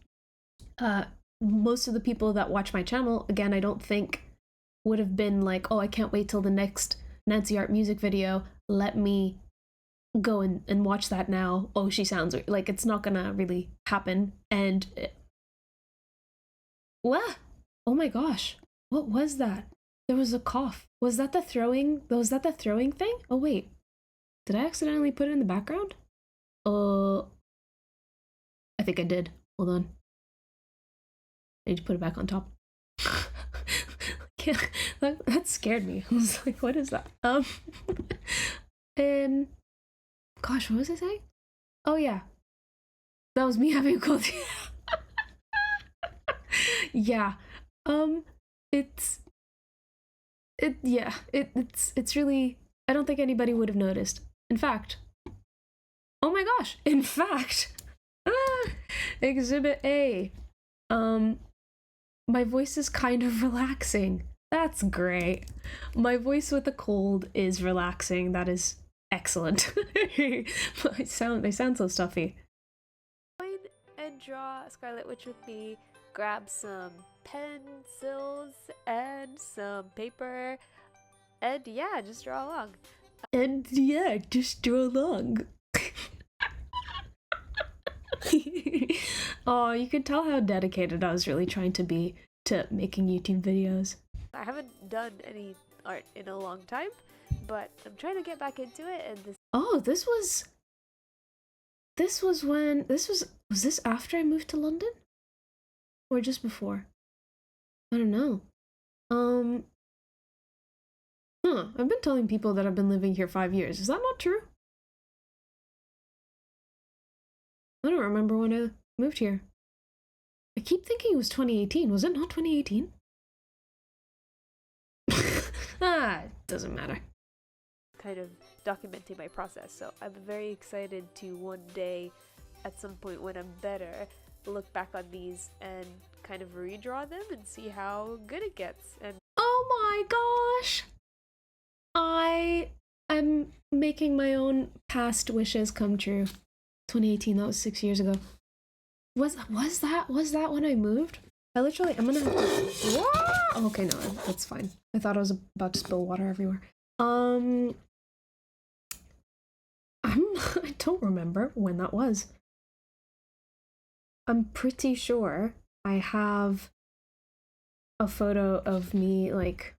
most of the people that watch my channel, again, I don't think would have been like, oh, I can't wait till the next Nancy Art music video, let me go and watch that now. Oh, she sounds weird. Like, it's not gonna really happen. And what? Oh my gosh, what was that? There was a cough. Was that the throwing thing? Oh wait, did I accidentally put it in the background? I think I did. Hold on, I need to put it back on top. That scared me. I was like, what is that? And gosh, what was I saying? Oh yeah, that was me having a cold. Yeah. It's it's really, I don't think anybody would have noticed. In fact, oh my gosh, in fact, Exhibit A. My voice is kind of relaxing. That's great. My voice with a cold is relaxing. That is excellent. I sound so stuffy. Join and draw Scarlet Witch with me. Grab some pencils and some paper, and yeah, just draw along. And yeah, just draw along. Oh, you could tell how dedicated I was really trying to be to making YouTube videos. I haven't done any art in a long time, but I'm trying to get back into it, and this. Oh, this was when was this after I moved to London? Or just before? I don't know. I've been telling people that I've been living here 5 years. Is that not true? I don't remember when I moved here. I keep thinking it was 2018. Was it not 2018? It doesn't matter. Kind of documenting my process, so I'm very excited to one day, at some point when I'm better, look back on these and kind of redraw them and see how good it gets. And oh my gosh! I am making my own past wishes come true. 2018, that was 6 years ago. Was that when I moved? I'm gonna have to. Whoa! Okay, no, that's fine. I thought I was about to spill water everywhere. I don't remember when that was. I'm pretty sure I have a photo of me like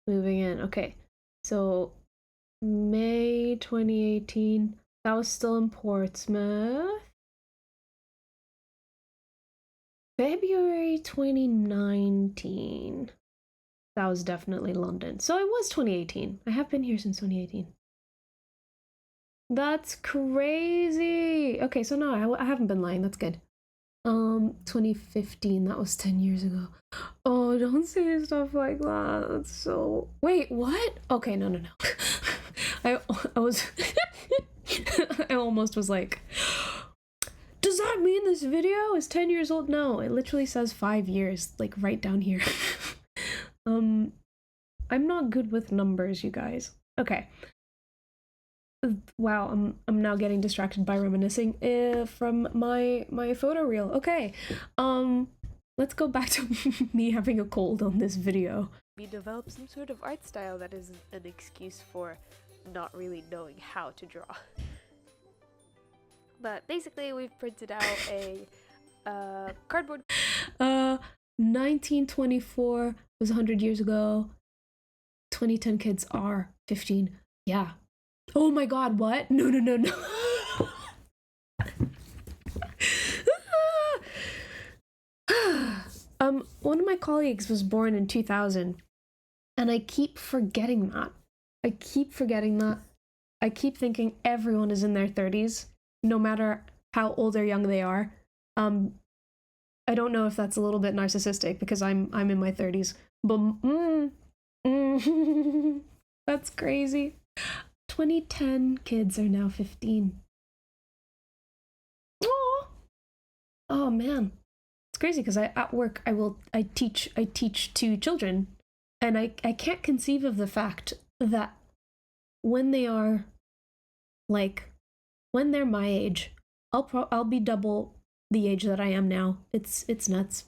moving in. Okay, so May 2018. That was still in Portsmouth. February 2019. That was definitely London. So it was 2018. I have been here since 2018. That's crazy. Okay, so no, I haven't been lying. That's good. 2015. That was 10 years ago. Oh, don't say stuff like that. That's so. Wait, what? Okay, no. I was. I almost was like, does that mean this video is 10 years old? No, it literally says 5 years, like right down here. I'm not good with numbers, you guys. Okay. Wow, I'm now getting distracted by reminiscing from my photo reel. Okay. Let's go back to me having a cold on this video. we develop some sort of art style that isn't an excuse for not really knowing how to draw. But basically, we've printed out a cardboard. 1924 was 100 years ago. 2010 kids are 15. Yeah. Oh my god, what? No. One of my colleagues was born in 2000, and I keep forgetting that. I keep thinking everyone is in their 30s, no matter how old or young they are. I don't know if that's a little bit narcissistic because I'm in my 30s, but that's crazy. 2010 kids are now 15. Oh man, it's crazy because at work I teach to children, and I can't conceive of the fact that when they are when they're my age, I'll be double the age that I am now. It's nuts.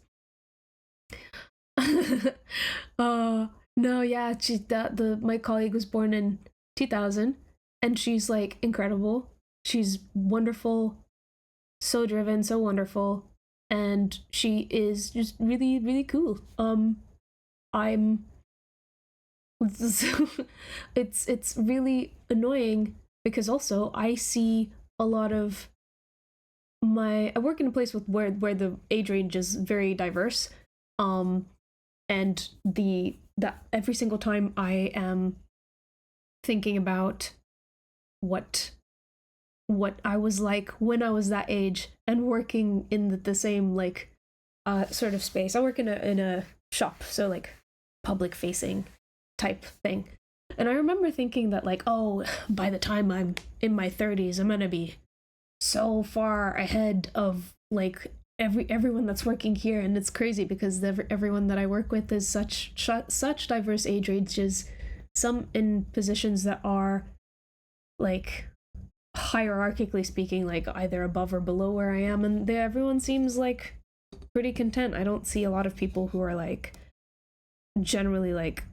No, yeah, my colleague was born in 2000, and she's like incredible. She's wonderful, so driven, so wonderful, and she is just really, really cool. I'm it's really annoying because also I see a lot of I work in a place where the age range is very diverse, and that every single time I am thinking about what I was like when I was that age and working in the same like sort of space. I work in a shop, so like public facing type thing. And I remember thinking that like, oh, by the time I'm in my 30s, I'm gonna be so far ahead of like everyone that's working here. And it's crazy because everyone that I work with is such diverse age ranges, some in positions that are like hierarchically speaking like either above or below where I am, and everyone seems like pretty content. I don't see a lot of people who are like generally like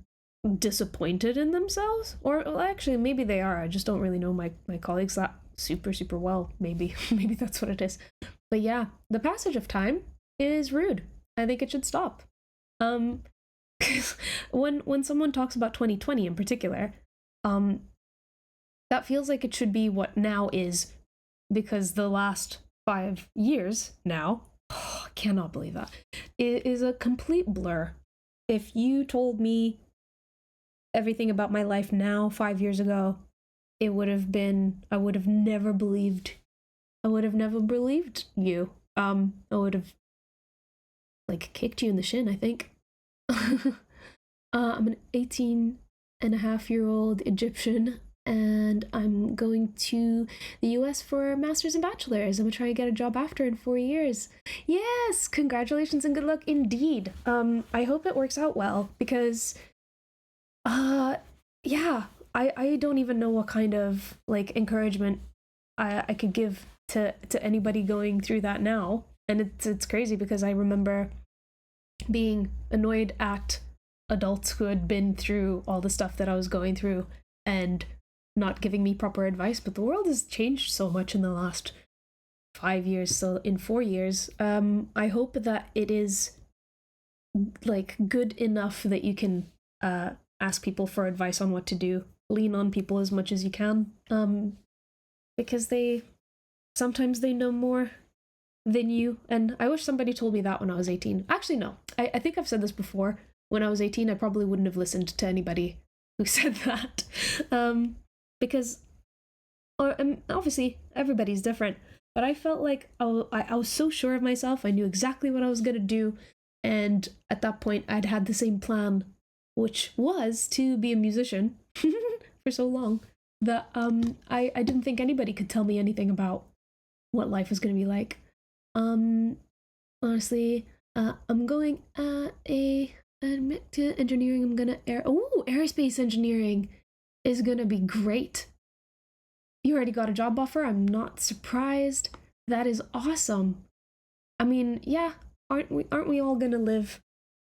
disappointed in themselves, or well, actually maybe they are. I just don't really know my colleagues that super well. Maybe maybe that's what it is. But yeah, the passage of time is rude. I think it should stop. When someone talks about 2020 in particular, that feels like it should be what now is, because the last 5 years now, I cannot believe that, it is a complete blur. If you told me everything about my life now 5 years ago, I would have never believed you. I would have like kicked you in the shin, I think. I'm an 18-and-a-half-year-old Egyptian, and I'm going to the US for a master's and bachelor's. I'm gonna try and get a job after in 4 years. Yes, congratulations and good luck indeed. I hope it works out well, because yeah, I don't even know what kind of like encouragement I could give to anybody going through that now. And it's crazy because I remember being annoyed at adults who had been through all the stuff that I was going through and not giving me proper advice. But the world has changed so much in the last 5 years, so in 4 years. I hope that it is like good enough that you can ask people for advice on what to do, lean on people as much as you can, because sometimes they know more than you. And I wish somebody told me that when I was 18. Actually, no, I think I've said this before. When I was 18, I probably wouldn't have listened to anybody who said that, because obviously everybody's different, but I felt like I was so sure of myself. I knew exactly what I was gonna do, and at that point I'd had the same plan, which was to be a musician for so long that I didn't think anybody could tell me anything about what life was going to be like. Honestly, I'm going to engineering. I'm gonna aerospace engineering is gonna be great. You already got a job offer? I'm not surprised. That is awesome. I mean, yeah, aren't we all gonna live?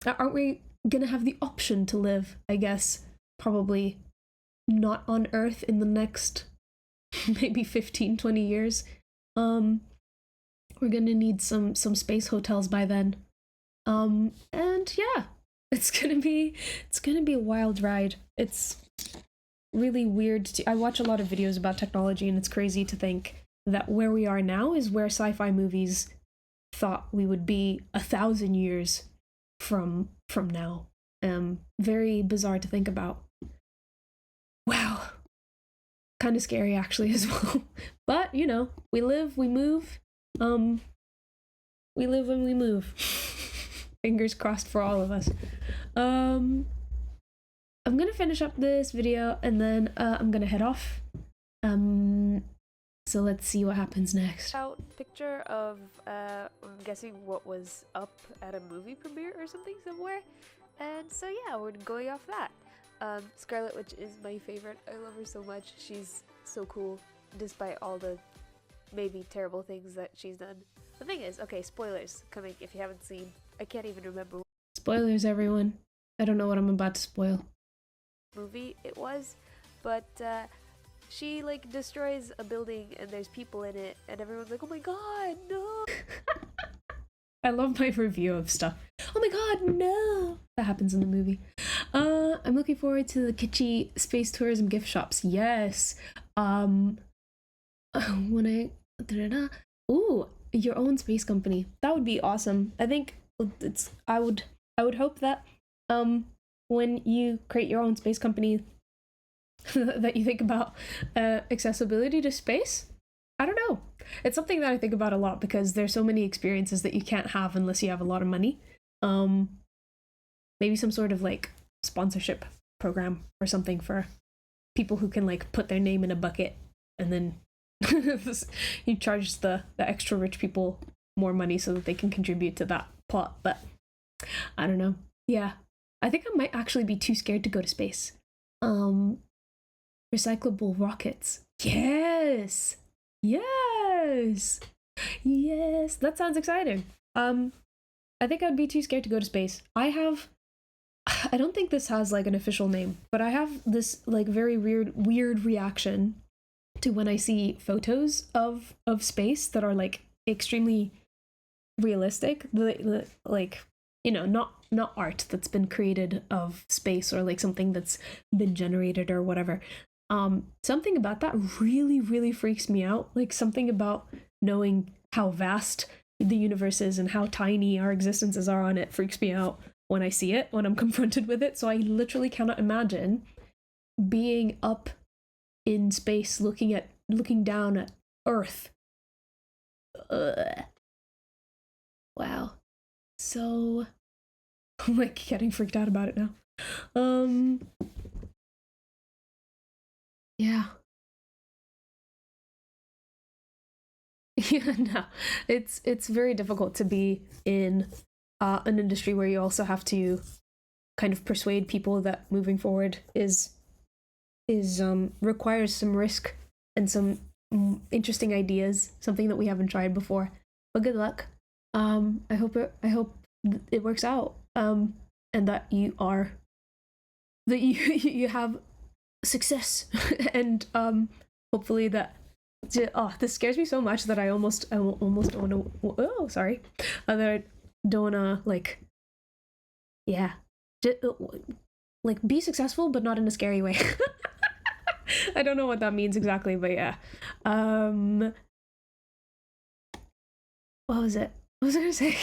Aren't we gonna have the option to live, I guess, probably not on Earth in the next maybe 15-20 years. We're gonna need some space hotels by then. And yeah, it's gonna be a wild ride. It's really weird I watch a lot of videos about technology, and it's crazy to think that where we are now is where sci-fi movies thought we would be 1,000 years from now. Very bizarre to think about. Wow. Kind of scary actually as well. But, you know, we live, we move. We live and we move. Fingers crossed for all of us. I'm gonna finish up this video and then I'm gonna head off. So let's see what happens next. Out picture of I'm guessing what was up at a movie premiere or something somewhere. And so yeah, we're going off that. Scarlet Witch is my favorite. I love her so much. She's so cool, despite all the maybe terrible things that she's done. The thing is, okay, spoilers coming if you haven't seen. I can't even remember what Spoilers, everyone. I don't know what I'm about to spoil. Movie it was, but she like destroys a building and there's people in it and everyone's like, oh my god, no. I love my review of stuff. Oh my god, no! That happens in the movie. I'm looking forward to the kitschy space tourism gift shops. Yes. Ooh, your own space company. That would be awesome. I think I would hope that when you create your own space company, that you think about accessibility to space. I don't know. It's something that I think about a lot because there's so many experiences that you can't have unless you have a lot of money. Maybe some sort of like sponsorship program or something for people who can like put their name in a bucket and then you charge the extra rich people more money so that they can contribute to that pot. But I don't know. Yeah, I think I might actually be too scared to go to space. Recyclable rockets. Yes, yes, yes, that sounds exciting. I think I'd be too scared to go to space. I don't think this has like an official name, but I have this like very weird reaction to when I see photos of space that are like extremely realistic, like, you know, not art that's been created of space or like something that's been generated or whatever. Something about that really freaks me out. Like something about knowing how vast the universe is and how tiny our existences are on it freaks me out when I see it, when I'm confronted with it. So I literally cannot imagine being up in space looking down at Earth. Ugh. Wow. So I'm like getting freaked out about it now. Yeah. Yeah, no. It's very difficult to be in an industry where you also have to kind of persuade people that moving forward is requires some risk and some interesting ideas, something that we haven't tried before. But good luck. I hope it works out. And that you have success and hopefully that this scares me so much that I almost don't want to that I don't want to like like be successful but not in a scary way. I don't know what that means exactly, but yeah. What was it? What was I gonna say?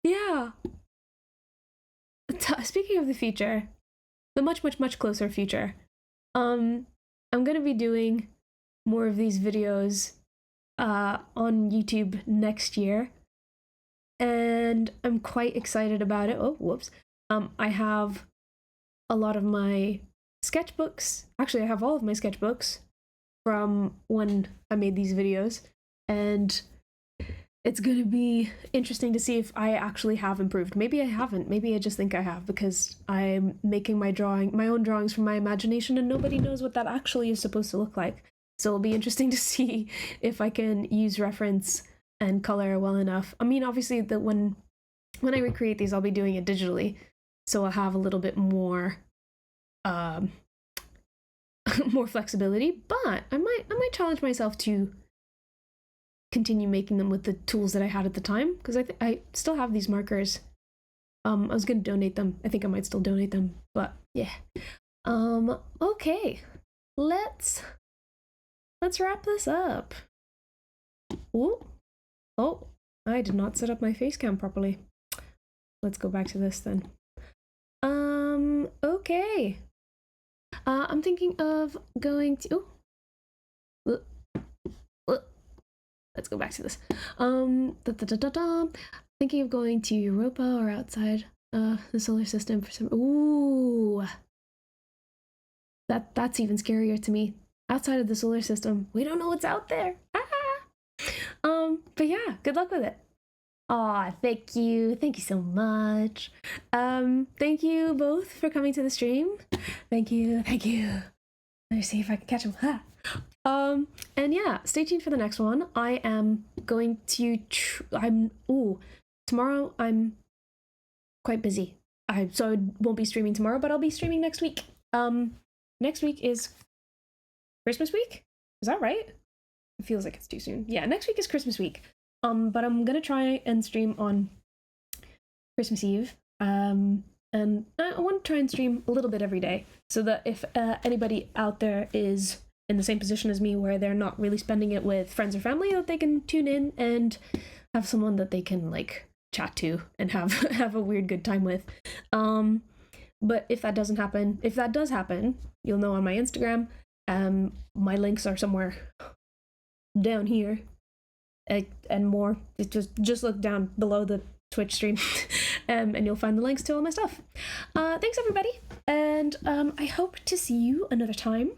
Yeah. Speaking of the future, the much closer future, I'm gonna be doing more of these videos on YouTube next year, and I'm quite excited about it. Oh, whoops. I have a lot of my sketchbooks. Actually, I have all of my sketchbooks from when I made these videos, and it's gonna be interesting to see if I actually have improved. Maybe I haven't. Maybe I just think I have because I'm making my own drawings from my imagination, and nobody knows what that actually is supposed to look like. So it'll be interesting to see if I can use reference and color well enough. I mean, obviously, that when I recreate these, I'll be doing it digitally, so I'll have a little bit more more flexibility. But I might challenge myself to continue making them with the tools that I had at the time, because I still have these markers. I was gonna donate them. I think I might still donate them, but yeah. Okay, let's wrap this up. Ooh. Oh, I did not set up my face cam properly. Let's go back to this then. Okay. I'm thinking of going to let's go back to this. Thinking of going to Europa or outside the solar system for some. Ooh, that's even scarier to me. Outside of the solar system, we don't know what's out there. But yeah, good luck with it. Aw, thank you so much. Thank you both for coming to the stream. Thank you. Let me see if I can catch them. And yeah, stay tuned for the next one. I am going to tomorrow I'm quite busy. So I won't be streaming tomorrow, but I'll be streaming next week. Next week is Christmas week? Is that right? It feels like it's too soon. Yeah, next week is Christmas week. But I'm gonna try and stream on Christmas Eve. And I want to try and stream a little bit every day, so that if anybody out there is in the same position as me where they're not really spending it with friends or family, that they can tune in and have someone that they can like chat to and have a weird good time with. But if that does happen, you'll know on my Instagram. My links are somewhere down here, and more. Just look down below the Twitch stream, and you'll find the links to all my stuff. Thanks everybody, and I hope to see you another time.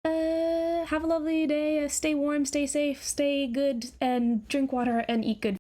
Have a lovely day. Stay warm, stay safe, stay good, and drink water and eat good.